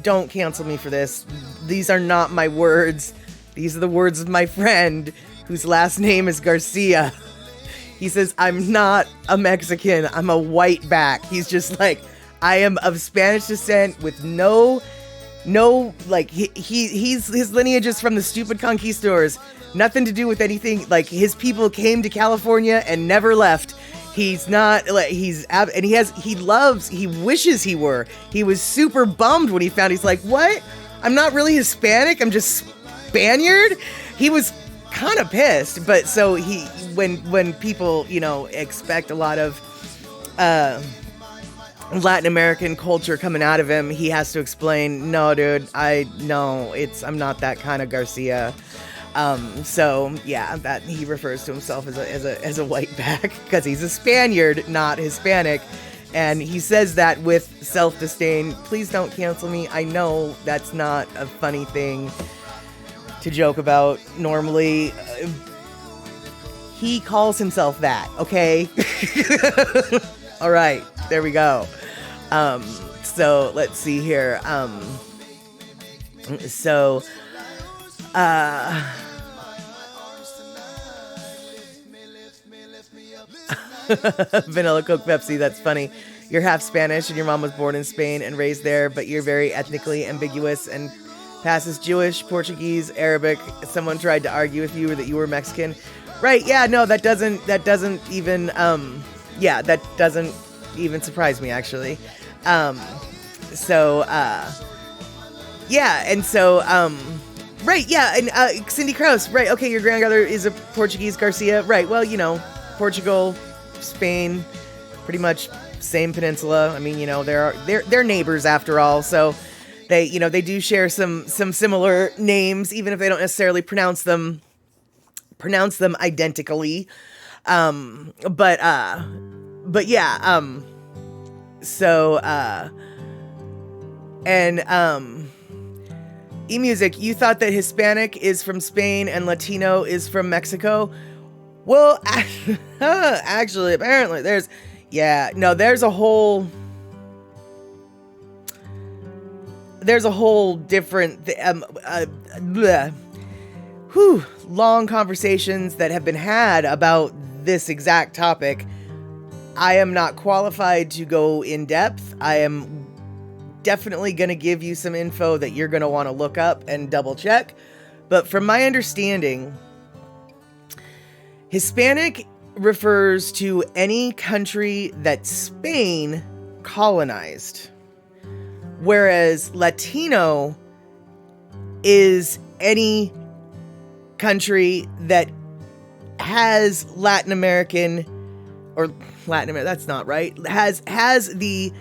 don't cancel me for this. These are not my words. These are the words of my friend whose last name is Garcia. He says, I'm not a Mexican. I'm a white back. He's just like, I am of Spanish descent with no, like his lineage is from the stupid conquistadors. Nothing to do with anything. Like his people came to California and never left. He's not like he wishes he were. He was super bummed when he found he's like, what? I'm not really Hispanic. I'm just Spaniard. He was kind of pissed. But so when people, expect a lot of, Latin American culture coming out of him, he has to explain, no, dude, I'm not that kind of Garcia. So yeah, that he refers to himself as a white back because he's a Spaniard, not Hispanic. And he says that with self-disdain. Please don't cancel me. I know that's not a funny thing to joke about normally. He calls himself that, okay? All right, there we go. So let's see here. Vanilla Coke Pepsi, that's funny. You're half Spanish and your mom was born in Spain and raised there, but you're very ethnically ambiguous and passes Jewish, Portuguese, Arabic. Someone tried to argue with you that you were Mexican. Right, yeah, no, that doesn't even surprise me, actually. Right, yeah, and Cindy Krause, right, okay, your grandmother is a Portuguese Garcia, right, well, Portugal, Spain, pretty much same peninsula. I mean, they're neighbors after all, so they do share some similar names, even if they don't necessarily pronounce them identically. But yeah, eMusic, you thought that Hispanic is from Spain and Latino is from Mexico. Well, actually, apparently, there's a whole different, long conversations that have been had about this exact topic. I am not qualified to go in depth. I am definitely going to give you some info that you're going to want to look up and double check. But from my understanding, Hispanic refers to any country that Spain colonized, whereas Latino is any country that has Latin American, that's not right, has the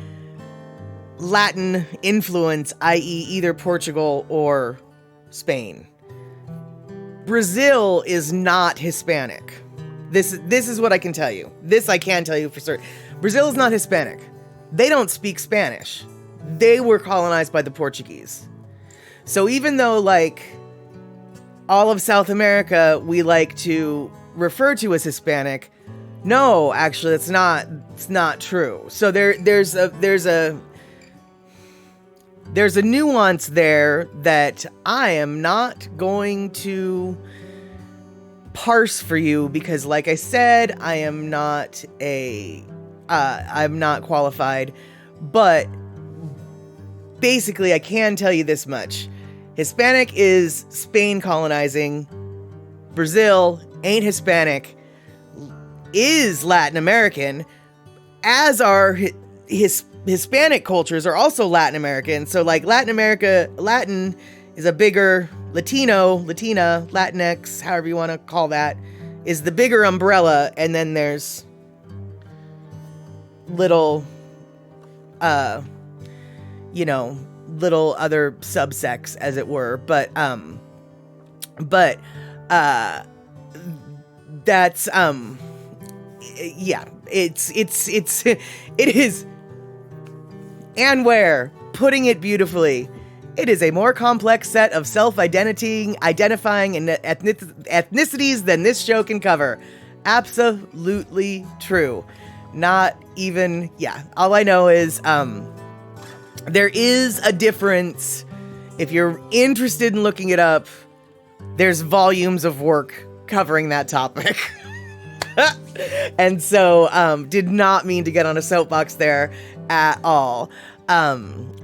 Latin influence, i.e. either Portugal or Spain. Brazil is not Hispanic. This is what I can tell you. This I can tell you for certain. Brazil is not Hispanic. They don't speak Spanish. They were colonized by the Portuguese. So even though, like, all of South America we like to refer to as Hispanic, no, actually it's not true. So there's a nuance there that I am not going to parse for you because, like I said, I'm not qualified, but basically I can tell you this much. Hispanic is Spain colonizing. Brazil ain't Hispanic, is Latin American, as are Hispanic cultures are also Latin American. So like Latin is a bigger, Latina, Latinx, however you want to call that, is the bigger umbrella. And then there's little, little other subsects, as it were. But that's, it is. And where, putting it beautifully, it is a more complex set of identifying and ethnicities than this show can cover. Absolutely true. Not even, all I know is there is a difference. If you're interested in looking it up, there's volumes of work covering that topic. And so did not mean to get on a soapbox there at all. And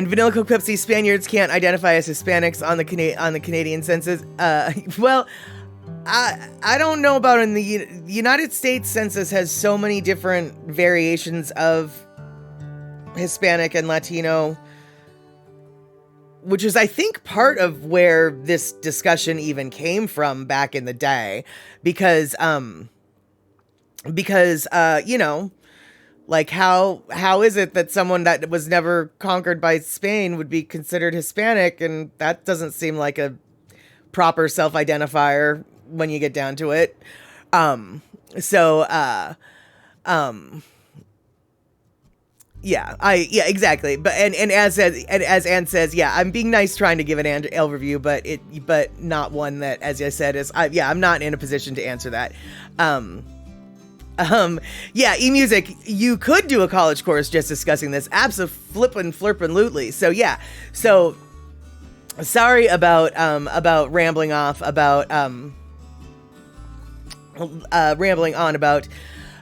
Vanilla Coke Pepsi Spaniards can't identify as Hispanics on the Canadian census. Well, I don't know about in the United States census has so many different variations of Hispanic and Latino, which is, I think, part of where this discussion even came from back in the day, because like how is it that someone that was never conquered by Spain would be considered Hispanic? And that doesn't seem like a proper self-identifier when you get down to it. Exactly. But as Anne says, I'm being nice, trying to give an overview, but not one that, as I said, is I'm not in a position to answer that. eMusic, you could do a college course just discussing this. Abso-flippin'-flirpin'-lutely. So sorry about rambling off about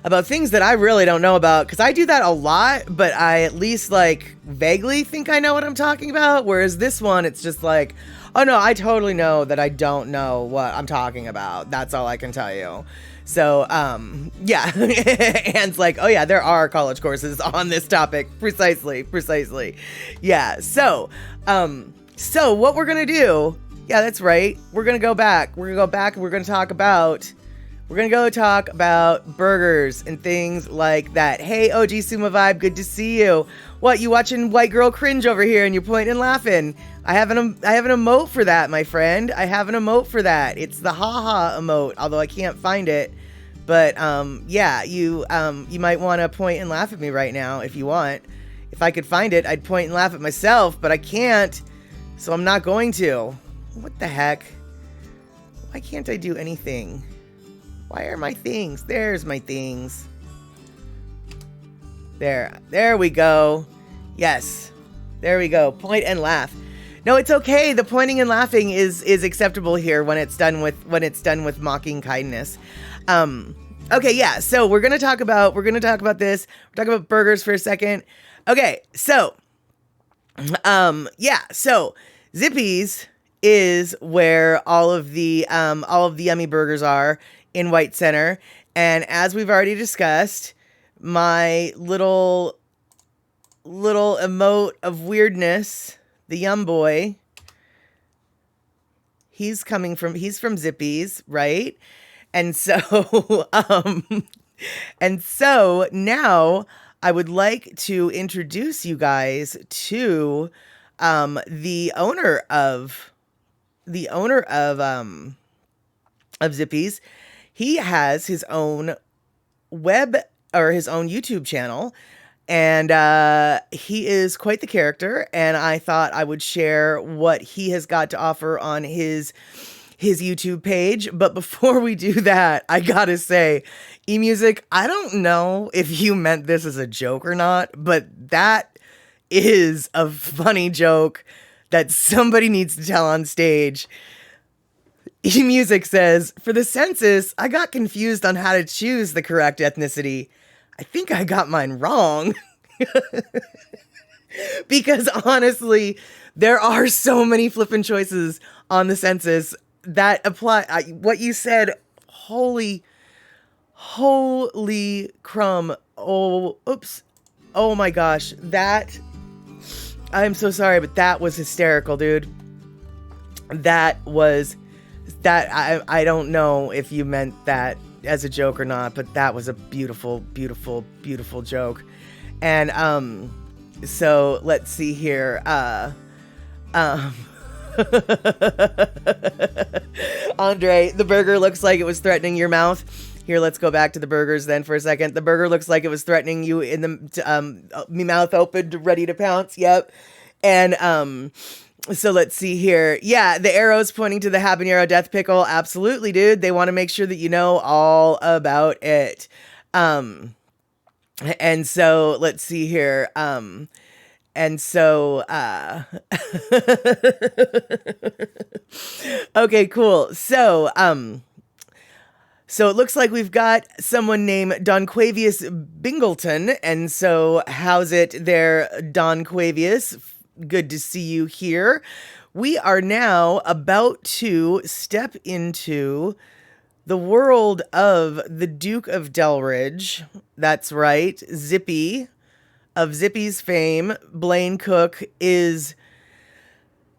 about things that I really don't know about, because I do that a lot, but I at least like vaguely think I know what I'm talking about. Whereas this one, it's just like, oh no, I totally know that I don't know what I'm talking about. That's all I can tell you. So, Anne's like, oh yeah, there are college courses on this topic. Precisely. Yeah. So what we're going to do, that's right. We're going to go back. We're going to go talk about burgers and things like that. Hey, OG Suma Vibe, good to see you. What, you watching White Girl Cringe over here and you're pointing and laughing? I have an emote for that, my friend. I have an emote for that. It's the haha emote, although I can't find it. But you might want to point and laugh at me right now if you want. If I could find it, I'd point and laugh at myself, but I can't, so I'm not going to. What the heck? Why can't I do anything? Why are my things? There's my things. There we go. Yes. There we go. Point and laugh. No, it's okay. The pointing and laughing is acceptable here when it's done with mocking kindness. Okay, yeah. So we're gonna talk about this. We're talking about burgers for a second. Okay, so yeah. So Zippy's is where all of the yummy burgers are in White Center, and as we've already discussed, my little emote of weirdness, the Yum Boy, he's from Zippy's, right? And so now I would like to introduce you guys to the owner of Zippy's. He has his own his own YouTube channel, and he is quite the character, and I thought I would share what he has got to offer on his YouTube page. But before we do that, I gotta say, eMusic, I don't know if you meant this as a joke or not, but that is a funny joke that somebody needs to tell on stage. eMusic says, for the census, I got confused on how to choose the correct ethnicity. I think I got mine wrong. Because honestly, there are so many flippin' choices on the census that apply. What you said, holy crumb. Oh, oops. Oh my gosh. I'm so sorry, but that was hysterical, dude. I don't know if you meant that as a joke or not, but that was a beautiful joke. And so let's see here. Andre, the burger looks like it was threatening your mouth. Here, let's go back to the burgers then for a second. The burger looks like it was threatening you in the mouth open, ready to pounce. Yep. And so let's see here. Yeah, the arrow's pointing to the habanero death pickle. Absolutely, dude. They want to make sure that you know all about it. And so let's see here. Okay, cool. So it looks like we've got someone named Donquavius Bingleton. And so how's it there, Donquavius? Good to see you here. We are now about to step into the world of the Duke of Delridge. That's right. Zippy, of Zippy's fame, Blaine Cook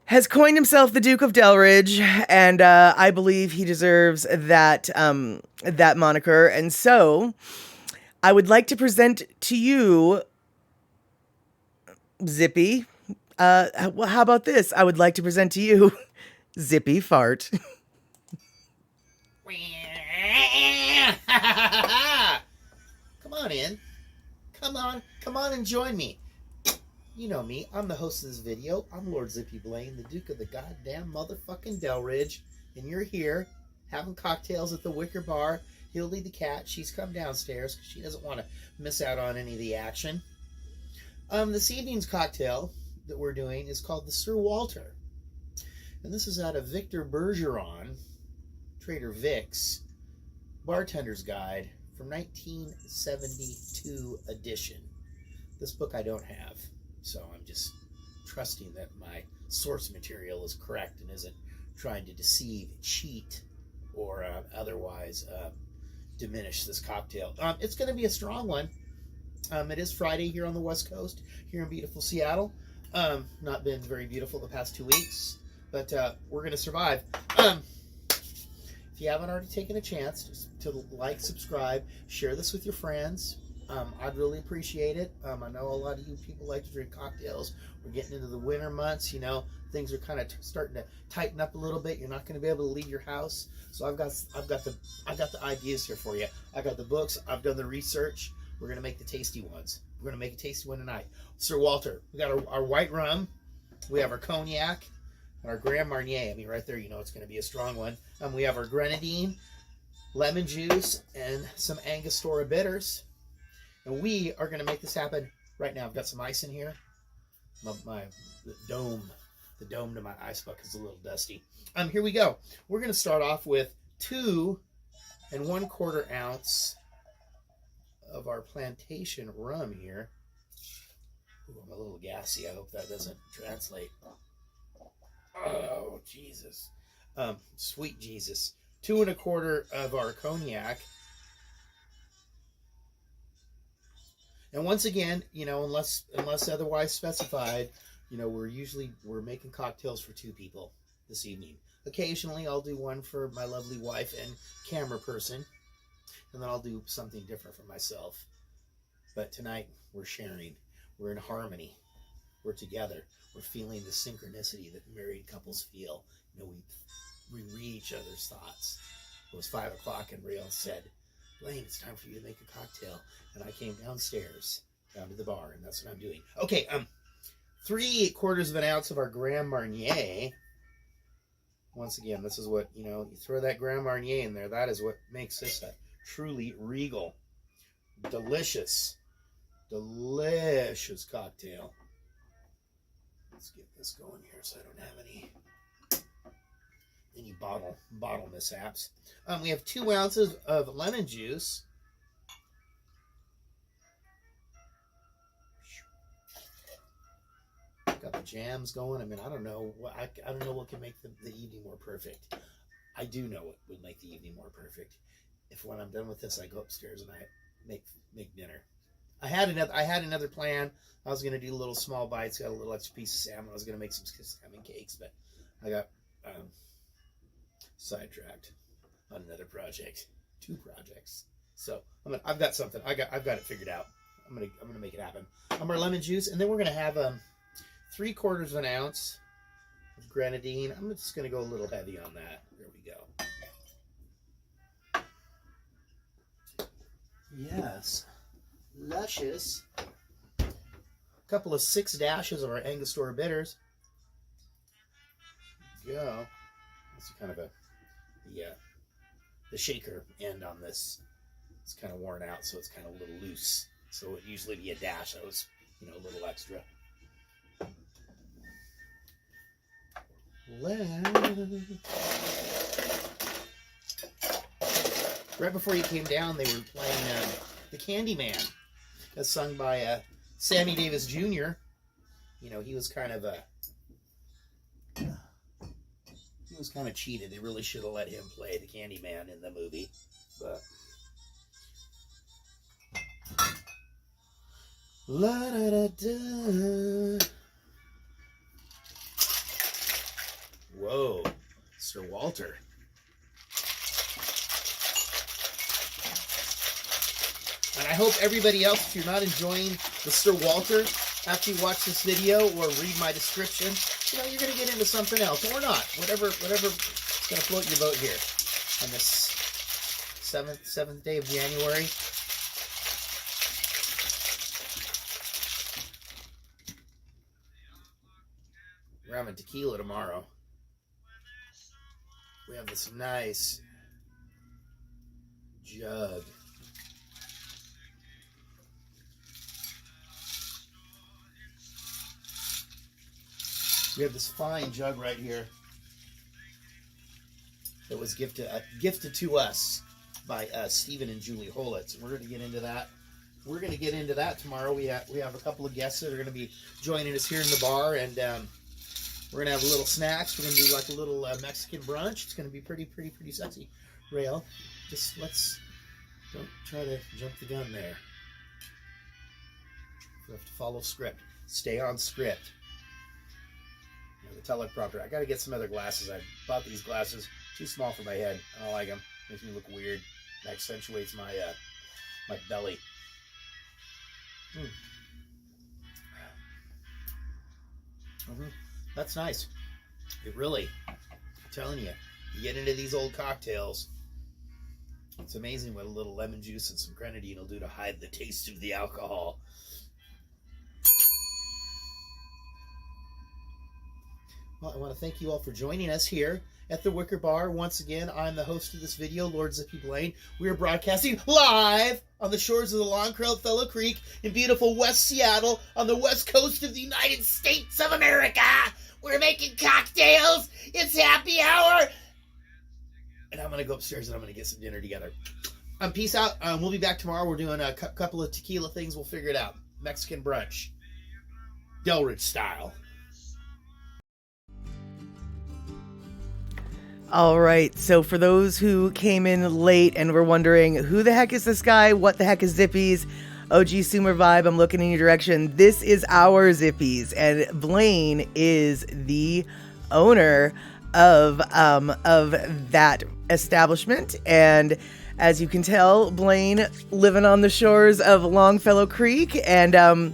has coined himself the Duke of Delridge, and I believe he deserves that moniker. And so I would like to present to you Zippy. Well, how about this? I would like to present to you Zippy Fart. Come on in. Come on and join me. You know me. I'm the host of this video. I'm Lord Zippy Blaine, the Duke of the goddamn motherfucking Delridge. And you're here having cocktails at the Wicker Bar. Hildy the cat, she's come downstairs because she doesn't want to miss out on any of the action. This evening's cocktail that we're doing is called the Sir Walter. And this is out of Victor Bergeron, Trader Vic's Bartender's Guide from 1972 edition. This book I don't have, so I'm just trusting that my source material is correct and isn't trying to deceive, cheat, or otherwise diminish this cocktail. It's going to be a strong one. It is Friday here on the West Coast, here in beautiful Seattle. Not been very beautiful the past 2 weeks, but we're going to survive. If you haven't already taken a chance to like, subscribe, share this with your friends, I'd really appreciate it. I know a lot of you people like to drink cocktails. We're getting into the winter months, you know, things are kind of starting to tighten up a little bit. You're not going to be able to leave your house, so I've got the ideas here for you. I got the books. I've done the research. We're going to make the tasty ones. We're going to make a tasty one tonight. Sir Walter, we got our white rum. We have our cognac. And our Grand Marnier, I mean, right there, you know it's going to be a strong one. We have our grenadine, lemon juice, and some Angostura bitters. And we are going to make this happen right now. I've got some ice in here. The dome to my ice bucket is a little dusty. Here we go. We're going to start off with 2 1/4 ounce of our plantation rum here. Ooh, I'm a little gassy. I hope that doesn't translate. Oh, Jesus. Sweet Jesus. 2 1/4 of our cognac. And once again, you know, unless otherwise specified, you know, we're making cocktails for 2 people this evening. Occasionally, I'll do one for my lovely wife and camera person, and then I'll do something different for myself. But tonight, we're sharing. We're in harmony. We're together. We're feeling the synchronicity that married couples feel. You know, we read each other's thoughts. It was 5 o'clock, and Rael said, "Blaine, it's time for you to make a cocktail." And I came downstairs, down to the bar, and that's what I'm doing. Okay, 3/4 of an ounce of our Grand Marnier. Once again, this is what, you know, you throw that Grand Marnier in there. That is what makes this a truly regal, delicious cocktail. Let's get this going here so I don't have any bottle mishaps. We have 2 ounces of lemon juice. Got the jams going. I mean, I don't know what can make the evening more perfect. I do know what would make the evening more perfect. If when I'm done with this, I go upstairs and I make dinner. I had another plan. I was going to do little small bites. Got a little extra piece of salmon. I was going to make some salmon cakes, but I got sidetracked on another project. 2 projects. So I've got something. I've got it figured out. I'm gonna make it happen. Our lemon juice, and then we're gonna have 3/4 of an ounce of grenadine. I'm just gonna go a little heavy on that. There we go. Yes, luscious. A couple of 6 dashes of our Angostura bitters. There we go. That's kind of the shaker end on this. It's kind of worn out, so it's kind of a little loose. So it would usually be a dash. That was, you know, a little extra. Right before you came down, they were playing The Candyman, as sung by Sammy Davis Jr. You know, he was kind of cheated. They really should have let him play the Candyman in the movie, but la da da da. Whoa, Sir Walter. And I hope everybody else, if you're not enjoying the Sir Walter, after you watch this video or read my description, you know, you're going to get into something else, or not. Whatever's going to float your boat here on this 7th day of January. We're having tequila tomorrow. We have this nice jug. We have this fine jug right here that was gifted to us by Stephen and Julie Holitz. We're going to get into that. We're going to get into that tomorrow. We have a couple of guests that are going to be joining us here in the bar, and we're going to have a little snacks. We're going to do like a little Mexican brunch. It's going to be pretty sexy. Rael, just don't try to jump the gun there. We have to follow script. Stay on script. The teleprompter. I got to get some other glasses. I bought these glasses. Too small for my head. I don't like them. Makes me look weird. It accentuates my my belly. That's nice. It really, I'm telling you, you get into these old cocktails, it's amazing what a little lemon juice and some grenadine will do to hide the taste of the alcohol. Well, I want to thank you all for joining us here at the Wicker Bar. Once again, I'm the host of this video, Lord Zippy Blaine. We are broadcasting live on the shores of the Longfellow Creek in beautiful West Seattle on the west coast of the United States of America. We're making cocktails. It's happy hour. And I'm going to go upstairs and I'm going to get some dinner together. Peace out. We'll be back tomorrow. We're doing a couple of tequila things. We'll figure it out. Mexican brunch. Delridge style. All right, so for those who came in late and were wondering, who the heck is this guy? What the heck is Zippy's? OG Sumer vibe, I'm looking in your direction. This is our Zippy's, and Blaine is the owner of that establishment. And as you can tell, Blaine living on the shores of Longfellow Creek. And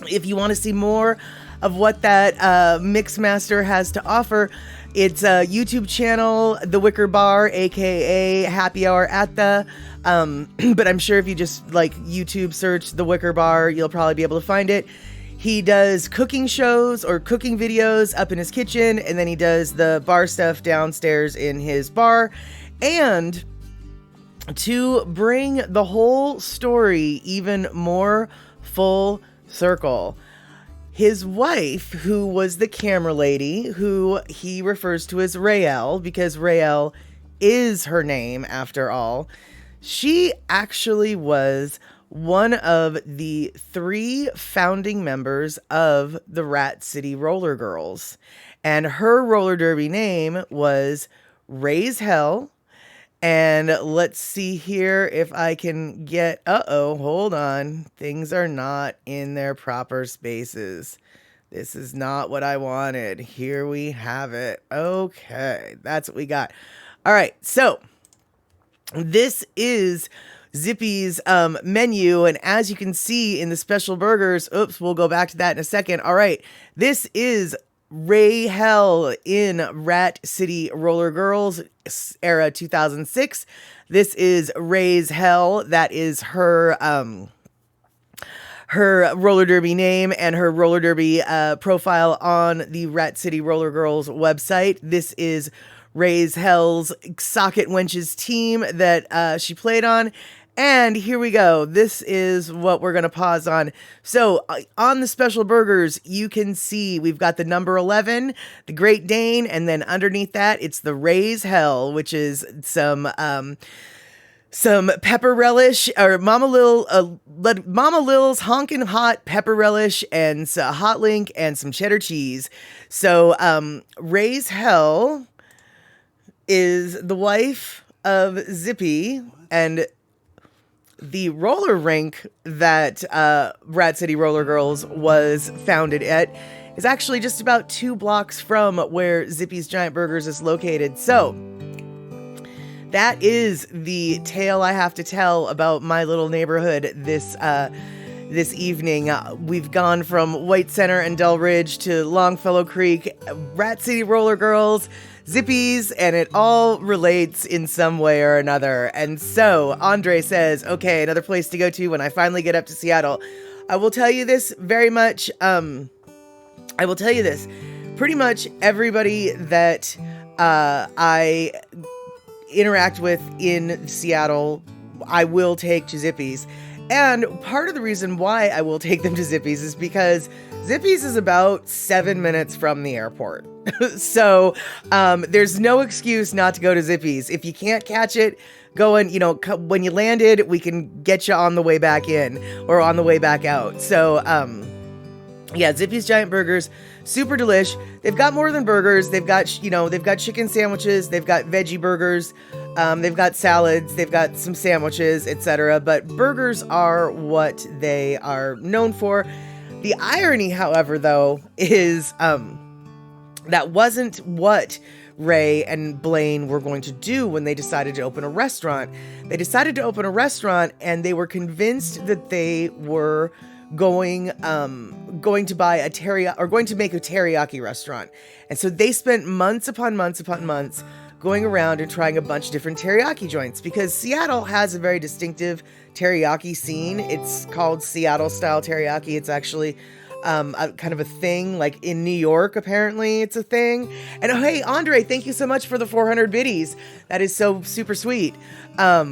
if you want to see more of what that Mixmaster has to offer, it's a YouTube channel, The Wicker Bar, aka Happy Hour at the. But I'm sure if you just like YouTube search The Wicker Bar, you'll probably be able to find it. He does cooking shows or cooking videos up in his kitchen, and then he does the bar stuff downstairs in his bar. And to bring the whole story even more full circle, his wife, who was the camera lady, who he refers to as Raelle, because Raelle is her name after all, she actually was one of the 3 founding members of the Rat City Rollergirls. And her roller derby name was Raise Hell. And let's see here if I can get, hold on. Things are not in their proper spaces. This is not what I wanted. Here we have it. Okay, that's what we got. All right, so this is Zippy's menu, and as you can see in the special burgers, we'll go back to that in a second. All right, this is Ray Hell in Rat City Rollergirls era 2006. This is Ray's Hell. That is her roller derby name and her roller derby profile on the Rat City Rollergirls website. This is Ray's Hell's Socket Wenches team that she played on. And here we go. This is what we're going to pause on. So on the special burgers, you can see we've got the number 11, the Great Dane, and then underneath that, it's the Raise Hell, which is some pepper relish, or Mama Lil's honkin' hot pepper relish, and a hot link, and some cheddar cheese. So Raise Hell is the wife of Zippy, and the roller rink that Rat City Rollergirls was founded at is actually just about 2 blocks from where Zippy's Giant Burgers is located. So that is the tale I have to tell about my little neighborhood this evening. We've gone from White Center and Delridge to Longfellow Creek, Rat City Rollergirls, Zippy's, and it all relates in some way or another. And so Andre says, okay, another place to go to when I finally get up to Seattle. I will tell you this very much. Pretty much everybody that I interact with in Seattle, I will take to Zippy's. And part of the reason why I will take them to Zippy's is because Zippy's is about 7 minutes from the airport. So there's no excuse not to go to Zippy's. If you can't catch it, going, when you landed, we can get you on the way back in or on the way back out. So yeah, Zippy's Giant Burgers, super delish. They've got more than burgers. They've got, they've got chicken sandwiches. They've got veggie burgers. They've got salads. They've got some sandwiches, etc. But burgers are what they are known for. The irony, however, though, is that wasn't what Ray and Blaine were going to do when they decided to open a restaurant. They decided to open a restaurant, and they were convinced that they were going to buy going to make a teriyaki restaurant. And so they spent months upon months upon months going around and trying a bunch of different teriyaki joints, because Seattle has a very distinctive teriyaki scene. It's called Seattle style teriyaki. It's actually kind of a thing, like in New York, apparently it's a thing. And oh, hey, Andre, thank you so much for the 400 biddies. That is so super sweet. Oh,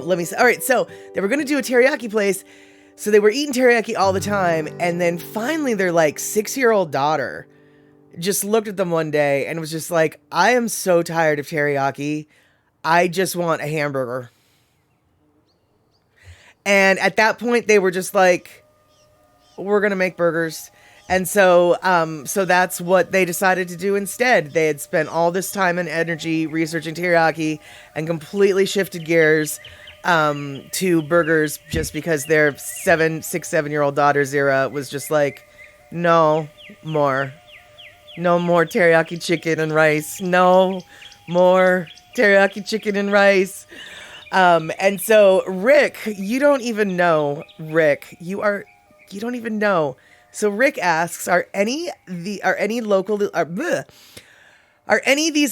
let me see. All right. So they were going to do a teriyaki place. So they were eating teriyaki all the time. And then finally their like 6-year-old daughter just looked at them one day and was just like, I am so tired of teriyaki. I just want a hamburger. And at that point they were just like, we're going to make burgers. And so that's what they decided to do instead. They had spent all this time and energy researching teriyaki and completely shifted gears to burgers just because their 7-year-old daughter Zira was just like, no more teriyaki chicken and rice. No more teriyaki chicken and rice. And so Rick, you don't even know. So Rick asks, are any of these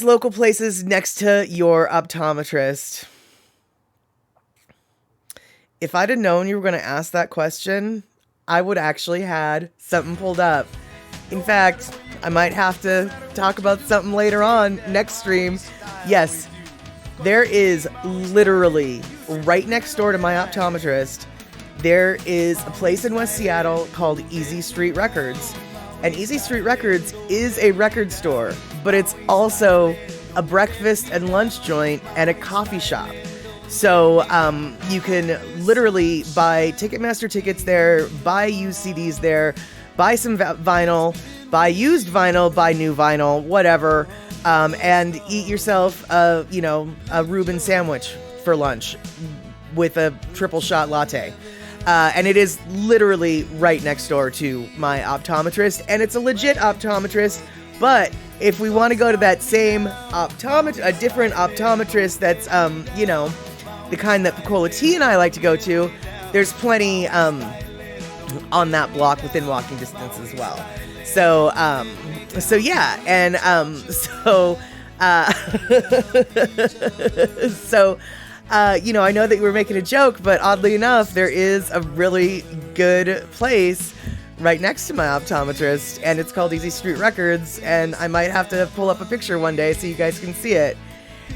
local places next to your optometrist? If I'd have known you were going to ask that question, I would actually had something pulled up. In fact, I might have to talk about something later on next stream. Yes, there is literally right next door to my optometrist, there is a place in West Seattle called Easy Street Records. And Easy Street Records is a record store, but it's also a breakfast and lunch joint and a coffee shop. So you can literally buy Ticketmaster tickets there, buy used CDs there, buy some vinyl, buy used vinyl, buy new vinyl, whatever, and eat yourself a Reuben sandwich for lunch with a triple shot latte. And it is literally right next door to my optometrist, and it's a legit optometrist. But if we want to go to that same a different optometrist that's, the kind that Picola T and I like to go to, there's plenty on that block within walking distance as well. So yeah, and I know that you were making a joke, but oddly enough, there is a really good place right next to my optometrist, and it's called Easy Street Records, and I might have to pull up a picture one day so you guys can see it.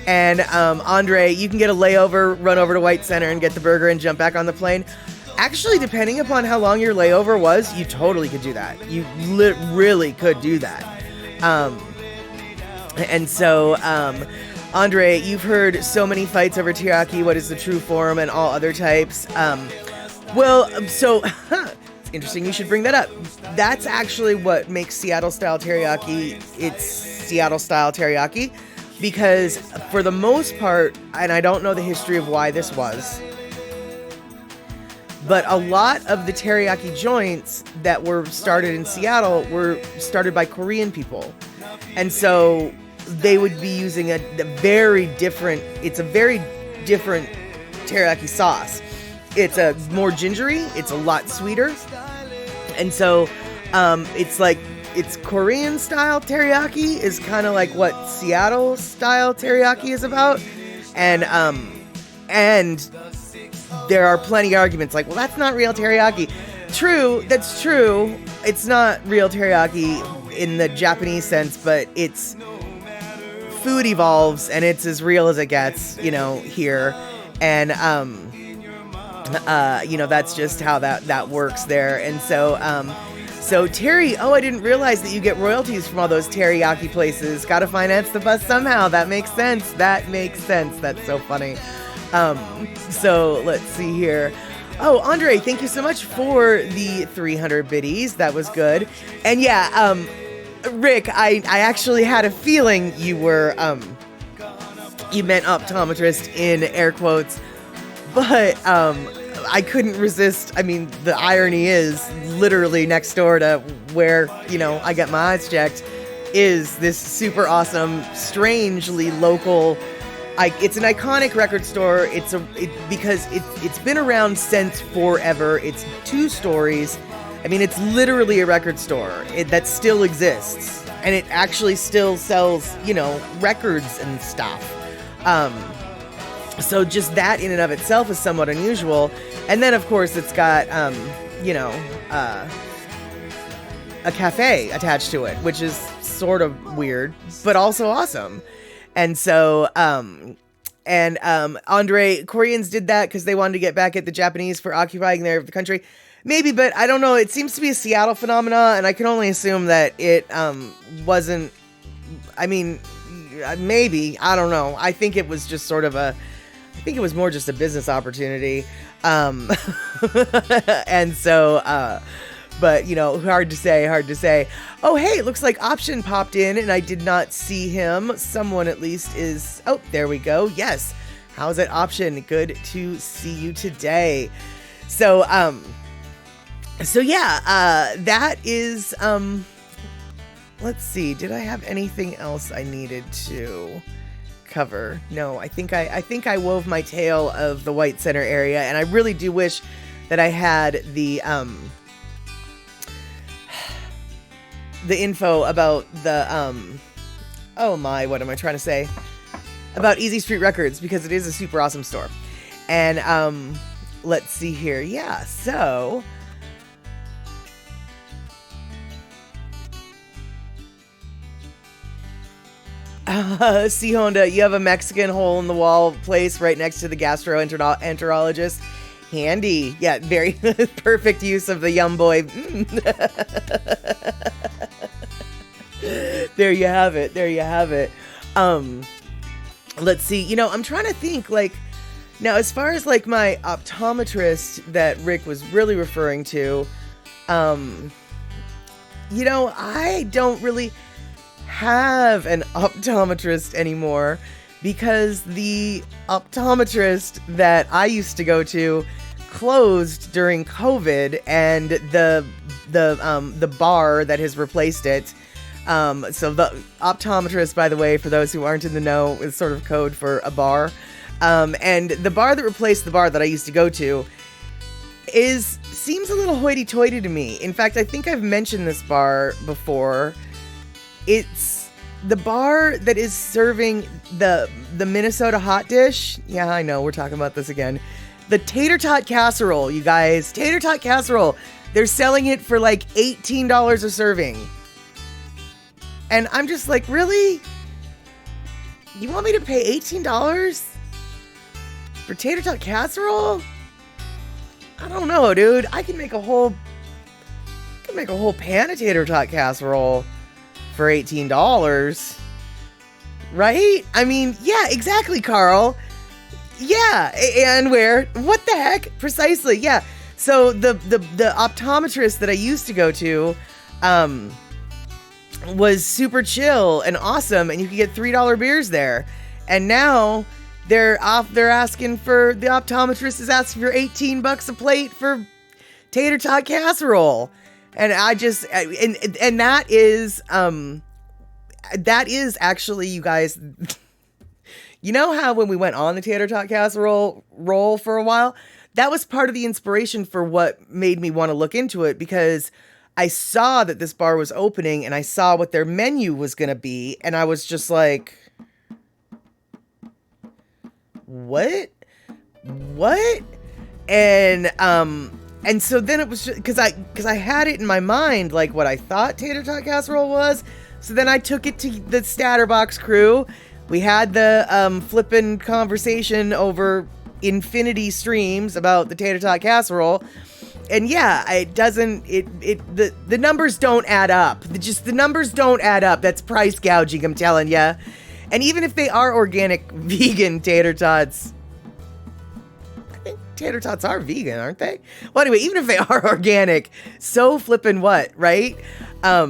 And Andre, you can get a layover, run over to White Center and get the burger and jump back on the plane. Actually, depending upon how long your layover was, you totally could do that. You really could do that. And so, Andre, you've heard so many fights over teriyaki, what is the true form, and all other types. It's interesting you should bring that up. That's actually what makes Seattle-style teriyaki, it's Seattle-style teriyaki, because for the most part, and I don't know the history of why this was, but a lot of the teriyaki joints that were started in Seattle were started by Korean people. And so they would be using a very different teriyaki sauce. It's a more gingery, it's a lot sweeter. And so it's Korean style teriyaki is kind of like what Seattle style teriyaki is about. And there are plenty of arguments like, well, that's not real teriyaki. True, that's true. It's not real teriyaki in the Japanese sense, but it's food evolves and it's as real as it gets, here. And, that's just how that works there. And so Terry, I didn't realize that you get royalties from all those teriyaki places. Gotta finance the bus somehow. That makes sense. That's so funny. So let's see here. Oh, Andre, thank you so much for the 300 biddies. That was good. And yeah, Rick, I actually had a feeling you were, you meant optometrist in air quotes, but, I couldn't resist. I mean, the irony is literally next door to where, I get my eyes checked is this super awesome, strangely local, it's an iconic record store. Because it's been around since forever. It's 2 stories. I mean, it's literally a record store that still exists, and it actually still sells, records and stuff. So just that in and of itself is somewhat unusual. And then, of course, it's got, you know, a cafe attached to it, which is sort of weird, but also awesome. And so, Andre, Koreans did that because they wanted to get back at the Japanese for occupying their country. Maybe, but I don't know. It seems to be a Seattle phenomena, and I can only assume that it wasn't, I mean, maybe, I don't know. I think it was just sort of I think it was more just a business opportunity. And so, but, you know, hard to say. Oh, hey, it looks like Option popped in, and I did not see him. Someone at least is, oh, there we go. Yes. How's it, Option? Good to see you today. So, yeah, that is, let's see. Did I have anything else I needed to cover? No, I think I wove my tale of the White Center area, and I really do wish that I had the info about the, oh my, what am I trying to say? About Easy Street Records, because it is a super awesome store. And, let's see here. Yeah, so, C Honda, you have a Mexican hole in the wall place right next to the gastroenterologist. Handy. Yeah, very perfect use of the Yum Boy. There you have it. Let's see. You know, I'm trying to think, like, now as far as like my optometrist that Rick was really referring to, you know, I don't really have an optometrist anymore because the optometrist that I used to go to closed during COVID, and the bar that has replaced it. So the optometrist, by the way, for those who aren't in the know, is sort of code for a bar. And the bar that replaced the bar that I used to go to seems a little hoity-toity to me. In fact, I think I've mentioned this bar before. It's the bar that is serving the Minnesota hot dish. Yeah, I know, we're talking about this again. The tater tot casserole, you guys. Tater tot casserole. They're selling it for like $18 a serving. And I'm just like, really? You want me to pay $18 for tater tot casserole? I don't know, dude. I can make a whole pan of tater tot casserole for $18. Right? I mean, yeah, exactly, Carl. Yeah, and where? What the heck? Precisely, yeah. So the optometrist that I used to go to was super chill and awesome, and you could get $3 beers there. And now the optometrist is asking for $18 a plate for tater tot casserole. And I just, and that is actually, you guys, you know how when we went on the tater tot casserole roll for a while, that was part of the inspiration for what made me want to look into it, because I saw that this bar was opening and I saw what their menu was going to be. And I was just like, what? And so then it was just because I had it in my mind, like what I thought tater tot casserole was. So then I took it to the Statterbox crew. We had the flippin' conversation over infinity streams about the tater tot casserole. And yeah, the numbers don't add up. The numbers don't add up. That's price gouging, I'm telling ya. And even if they are organic vegan tater tots, I think tater tots are vegan, aren't they? Well, anyway, even if they are organic, so flippin' what, right? Yeah,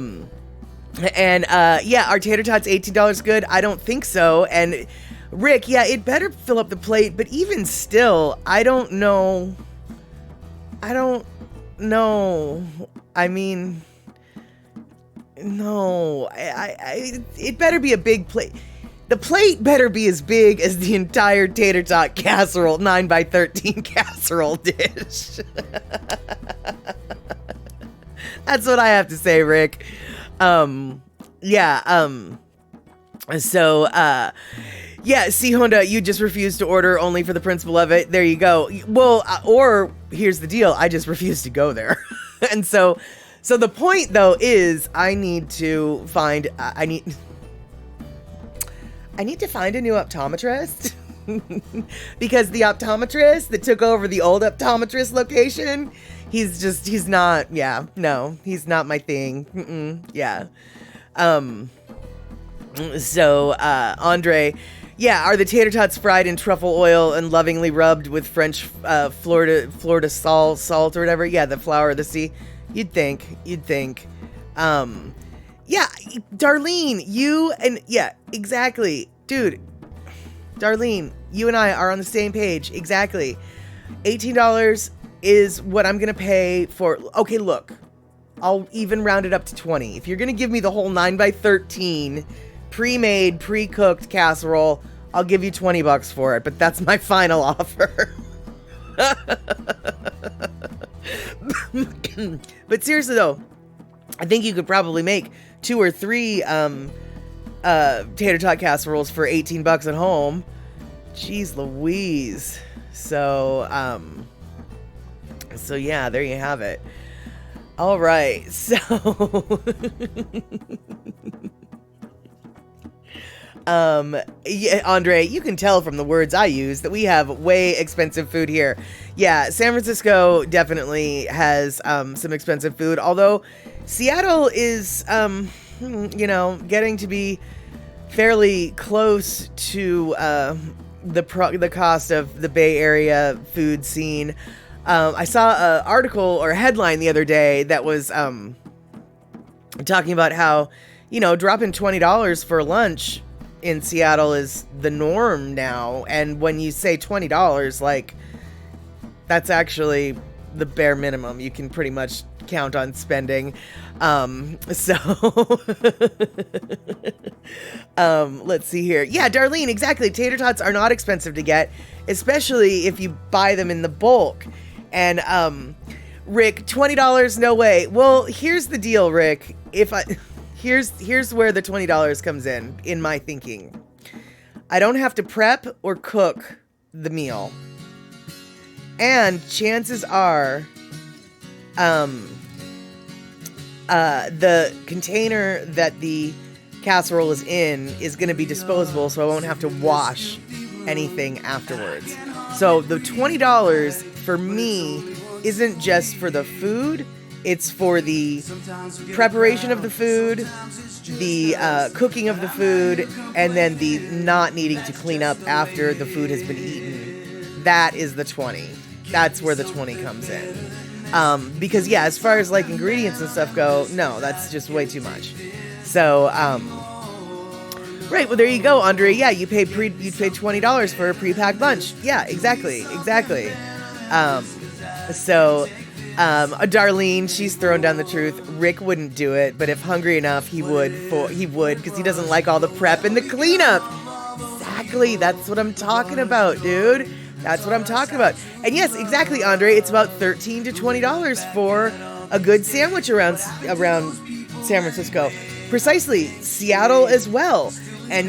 are tater tots $18 good? I don't think so. And Rick, yeah, it better fill up the plate, but even still, I don't know. I mean, no, it better be a big plate. The plate better be as big as the entire tater tot casserole, 9x13 casserole dish. That's what I have to say, Rick. Yeah, see, Honda, you just refused to order only for the principle of it. There you go. Well, or here's the deal. I just refused to go there. And so the point, though, is I need to find... I need to find a new optometrist. Because the optometrist that took over the old optometrist location, he's not my thing. Yeah. So, Andre, yeah, are the tater tots fried in truffle oil and lovingly rubbed with French Florida salt or whatever? Yeah, the flower of the sea. You'd think. Yeah, Darlene, yeah, exactly. Dude, Darlene, you and I are on the same page. Exactly. $18 is what I'm going to pay for. Okay, look, I'll even round it up to 20. If you're going to give me the whole 9x13 pre-made, pre-cooked casserole, I'll give you $20 for it, but that's my final offer. But seriously though, I think you could probably make 2 or 3 tater tot casseroles for $18 at home. Jeez Louise. So yeah, there you have it. All right, so yeah, Andre, you can tell from the words I use that we have way expensive food here. Yeah, San Francisco definitely has some expensive food, although Seattle is getting to be fairly close to the cost of the Bay Area food scene. I saw an article or a headline the other day that was talking about how, dropping $20 for lunch in Seattle is the norm now. And when you say $20, like, that's actually the bare minimum you can pretty much count on spending. Let's see here. Yeah, Darlene, exactly. Tater tots are not expensive to get, especially if you buy them in the bulk. And Rick, $20, no way. Well, here's the deal, Rick. Here's where the $20 comes in my thinking. I don't have to prep or cook the meal. And chances are, the container that the casserole is in is going to be disposable, so I won't have to wash anything afterwards. So the $20 for me isn't just for the food, it's for the preparation of the food, the cooking of the food, and then the not needing to clean up after the food has been eaten. That is the 20. That's where the 20 comes in. Because yeah, as far as like ingredients and stuff go, no, that's just way too much. So, right, well there you go, Andre. Yeah, you pay $20 for a pre-packed lunch. Yeah, exactly. Darlene, she's thrown down the truth. Rick wouldn't do it, but if hungry enough, he would, because he doesn't like all the prep and the cleanup. Exactly, that's what I'm talking about, dude. That's what I'm talking about. And yes, exactly, Andre, it's about $13 to $20 for a good sandwich around San Francisco. Precisely, Seattle as well. And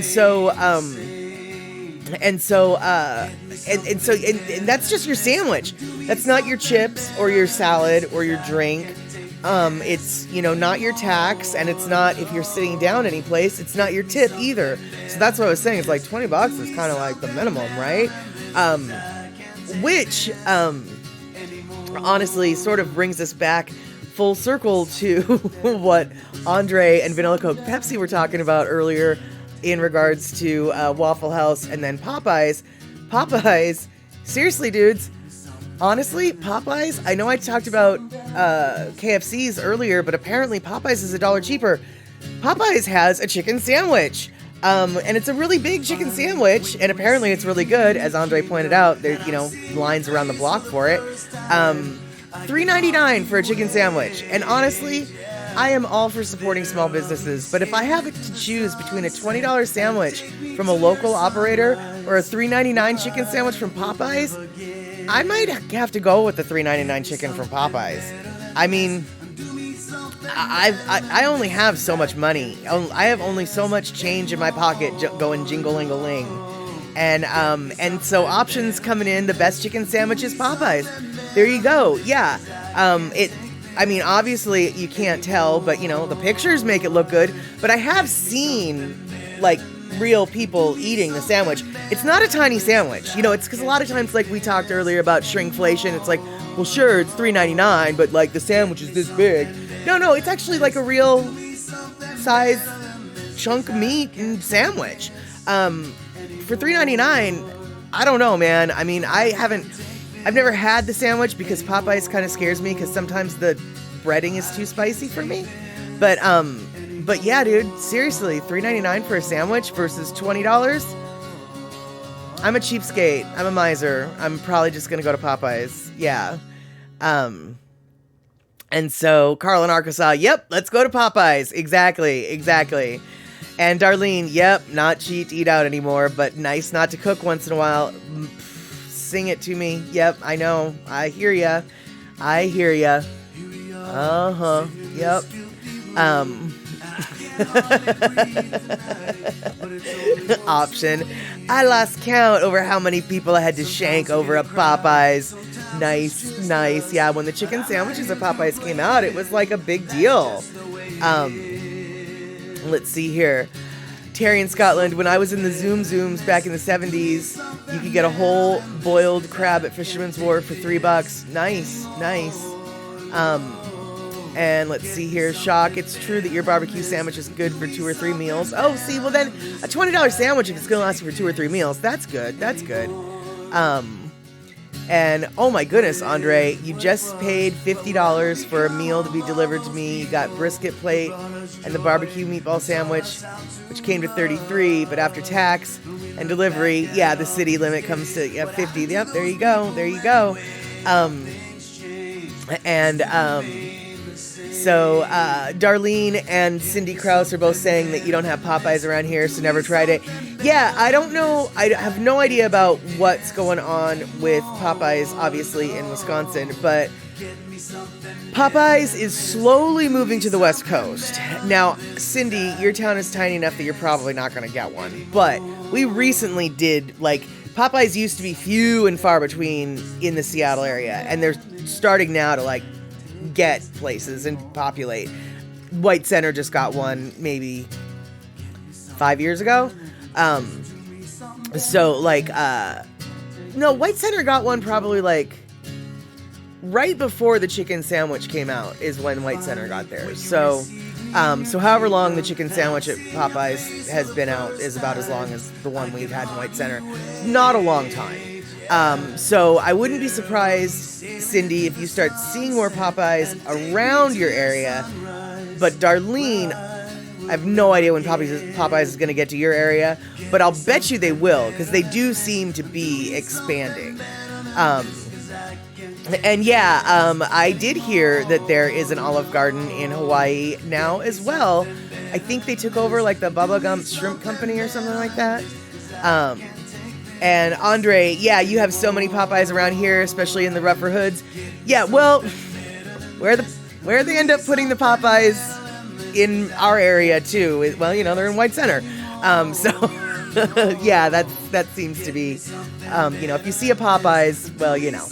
that's just your sandwich. That's not your chips or your salad or your drink. It's, not your tax, and it's not, if you're sitting down any place, it's not your tip either. So that's what I was saying. It's like $20 is kind of like the minimum, right? Which honestly sort of brings us back full circle to what Andre and Vanilla Coke Pepsi were talking about earlier in regards to Waffle House and then Popeyes. Popeyes, seriously, dudes. Honestly, Popeyes, I know I talked about KFC's earlier, but apparently Popeyes is $1 cheaper. Popeyes has a chicken sandwich. And it's a really big chicken sandwich, and apparently it's really good, as Andre pointed out. There's, lines around the block for it. $3.99 for a chicken sandwich. And honestly, I am all for supporting small businesses, but if I have to choose between a $20 sandwich from a local operator or a $3.99 chicken sandwich from Popeyes, I might have to go with the $3.99 chicken from Popeyes. I mean, I only have so much money. I have only so much change in my pocket going jingle-ling-a-ling. And so options coming in, the best chicken sandwich is Popeyes. There you go. Yeah. I mean, obviously you can't tell, but you know, the pictures make it look good. But I have seen like real people eating the sandwich. It's not a tiny sandwich. You know, it's because a lot of times, like we talked earlier about shrinkflation, it's like, well, sure, it's $3.99, but like the sandwich is this big. No, it's actually like a real size chunk of meat and sandwich. For $3.99, I don't know, man. I mean, I've never had the sandwich because Popeyes kind of scares me because sometimes the breading is too spicy for me. But yeah, dude, seriously, $3.99 for a sandwich versus $20. I'm a cheapskate. I'm a miser. I'm probably just gonna go to Popeyes. Yeah. And so Carl in Arkansas, yep, let's go to Popeyes. Exactly. And Darlene, yep, not cheap to eat out anymore, but nice not to cook once in a while. Sing it to me. Yep, I know. I hear ya. Uh-huh. Yep. Option. I lost count over how many people I had to shank over at Popeyes. Nice. Yeah, when the chicken sandwiches at Popeyes came out, it was like a big deal. Let's see here. Terry in Scotland, when I was in the Zooms back in the 70s, you could get a whole boiled crab at Fisherman's Wharf for $3. Nice. And let's see here. Shock, it's true that your barbecue sandwich is good for 2 or 3 meals. Oh, see, well then, a $20 sandwich, if it's going to last you for 2 or 3 meals, that's good. And oh my goodness, Andre, you just paid $50 for a meal to be delivered to me. You got brisket plate and the barbecue meatball sandwich, which came to $33, but after tax and delivery, yeah, the city limit comes to $50. Yep, there you go. So Darlene and Cindy Krause are both saying that you don't have Popeyes around here, so never tried it. Yeah, I don't know. I have no idea about what's going on with Popeyes, obviously, in Wisconsin, but Popeyes is slowly moving to the West Coast. Now, Cindy, your town is tiny enough that you're probably not going to get one, but we recently did, like, Popeyes used to be few and far between in the Seattle area, and they're starting now to, like, get places and populate. White Center just got one maybe 5 years ago. No, White Center got one probably like right before the chicken sandwich came out is when White Center got theirs. So however long the chicken sandwich at Popeyes has been out is about as long as the one we've had in White Center. Not a long time. So I wouldn't be surprised, Cindy, if you start seeing more Popeyes around your area. But Darlene, I have no idea when Popeyes is going to get to your area, but I'll bet you they will, because they do seem to be expanding. I did hear that there is an Olive Garden in Hawaii now as well. I think they took over like the Bubba Gump Shrimp Company or something like that. And Andre, yeah, you have so many Popeyes around here, especially in the rougher hoods. Yeah, well, where they end up putting the Popeyes in our area too? Well, you know, they're in White Center. Yeah, that seems to be, if you see a Popeyes, well, you know.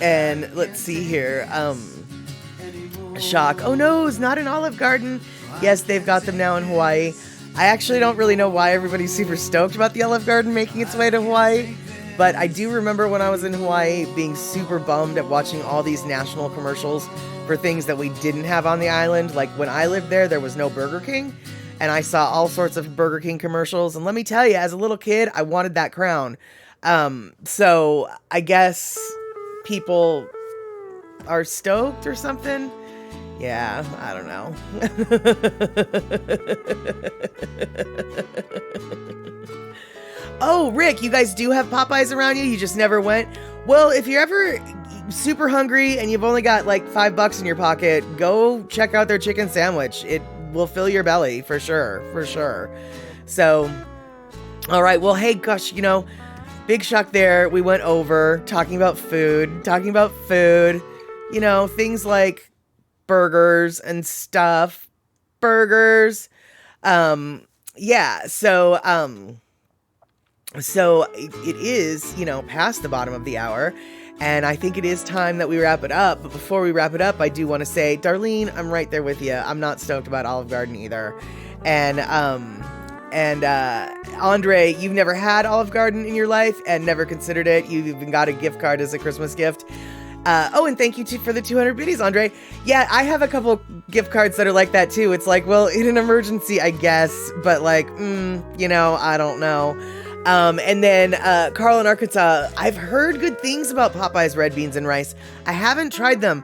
And let's see here. Shock. Oh no, it's not an Olive Garden. Yes, they've got them now in Hawaii. I actually don't really know why everybody's super stoked about the Olive Garden making its way to Hawaii, but I do remember when I was in Hawaii being super bummed at watching all these national commercials for things that we didn't have on the island. Like when I lived there was no Burger King, and I saw all sorts of Burger King commercials, and let me tell you, as a little kid, I wanted that crown. So I guess people are stoked or something. Yeah, I don't know. Oh, Rick, you guys do have Popeyes around you? You just never went? Well, if you're ever super hungry and you've only got like $5 in your pocket, go check out their chicken sandwich. It will fill your belly for sure. So, all right. Well, hey, gosh, big shock there. We went over talking about food, things like burgers and stuff. So it is, past the bottom of the hour, and I think it is time that we wrap it up. But before we wrap it up, I do want to say, Darlene, I'm right there with you. I'm not stoked about Olive Garden either. And Andre, you've never had Olive Garden in your life and never considered it. You've even got a gift card as a Christmas gift. And thank you for the 200 biddies, Andre. Yeah, I have a couple gift cards that are like that too. It's like, well, in an emergency, I guess, but like, I don't know. And then Carl in Arkansas, I've heard good things about Popeye's red beans and rice. I haven't tried them.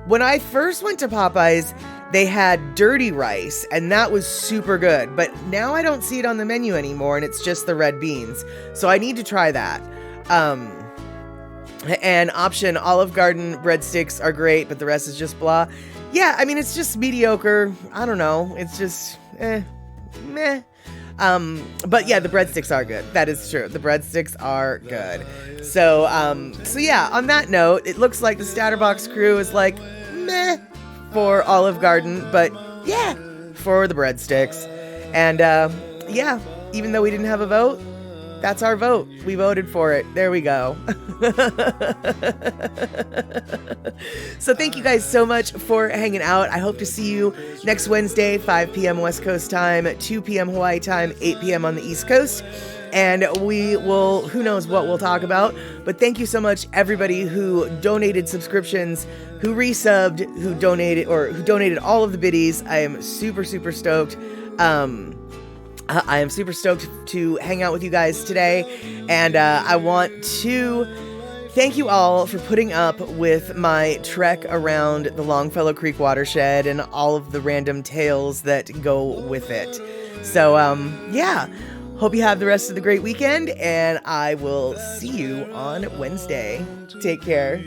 When I first went to Popeye's, they had dirty rice, and that was super good. But now I don't see it on the menu anymore, and it's just the red beans. So I need to try that. And option, Olive Garden breadsticks are great, but the rest is just blah. Yeah, I mean, it's just mediocre. I don't know. It's just, meh. But yeah, the breadsticks are good. That is true. The breadsticks are good. So yeah, on that note, it looks like the Statterbox crew is like, meh for Olive Garden, but yeah, for the breadsticks. And, yeah, even though we didn't have a vote, that's our vote. We voted for it. There we go. So thank you guys so much for hanging out. I hope to see you next Wednesday, 5 p.m. West Coast time, 2 p.m. Hawaii time, 8 p.m. on the East Coast. And we will, who knows what we'll talk about. But thank you so much, everybody who donated subscriptions, who resubbed, who donated all of the biddies. I am super, super stoked. I am super stoked to hang out with you guys today, and I want to thank you all for putting up with my trek around the Longfellow Creek watershed and all of the random tales that go with it. So, yeah, hope you have the rest of the great weekend, and I will see you on Wednesday. Take care.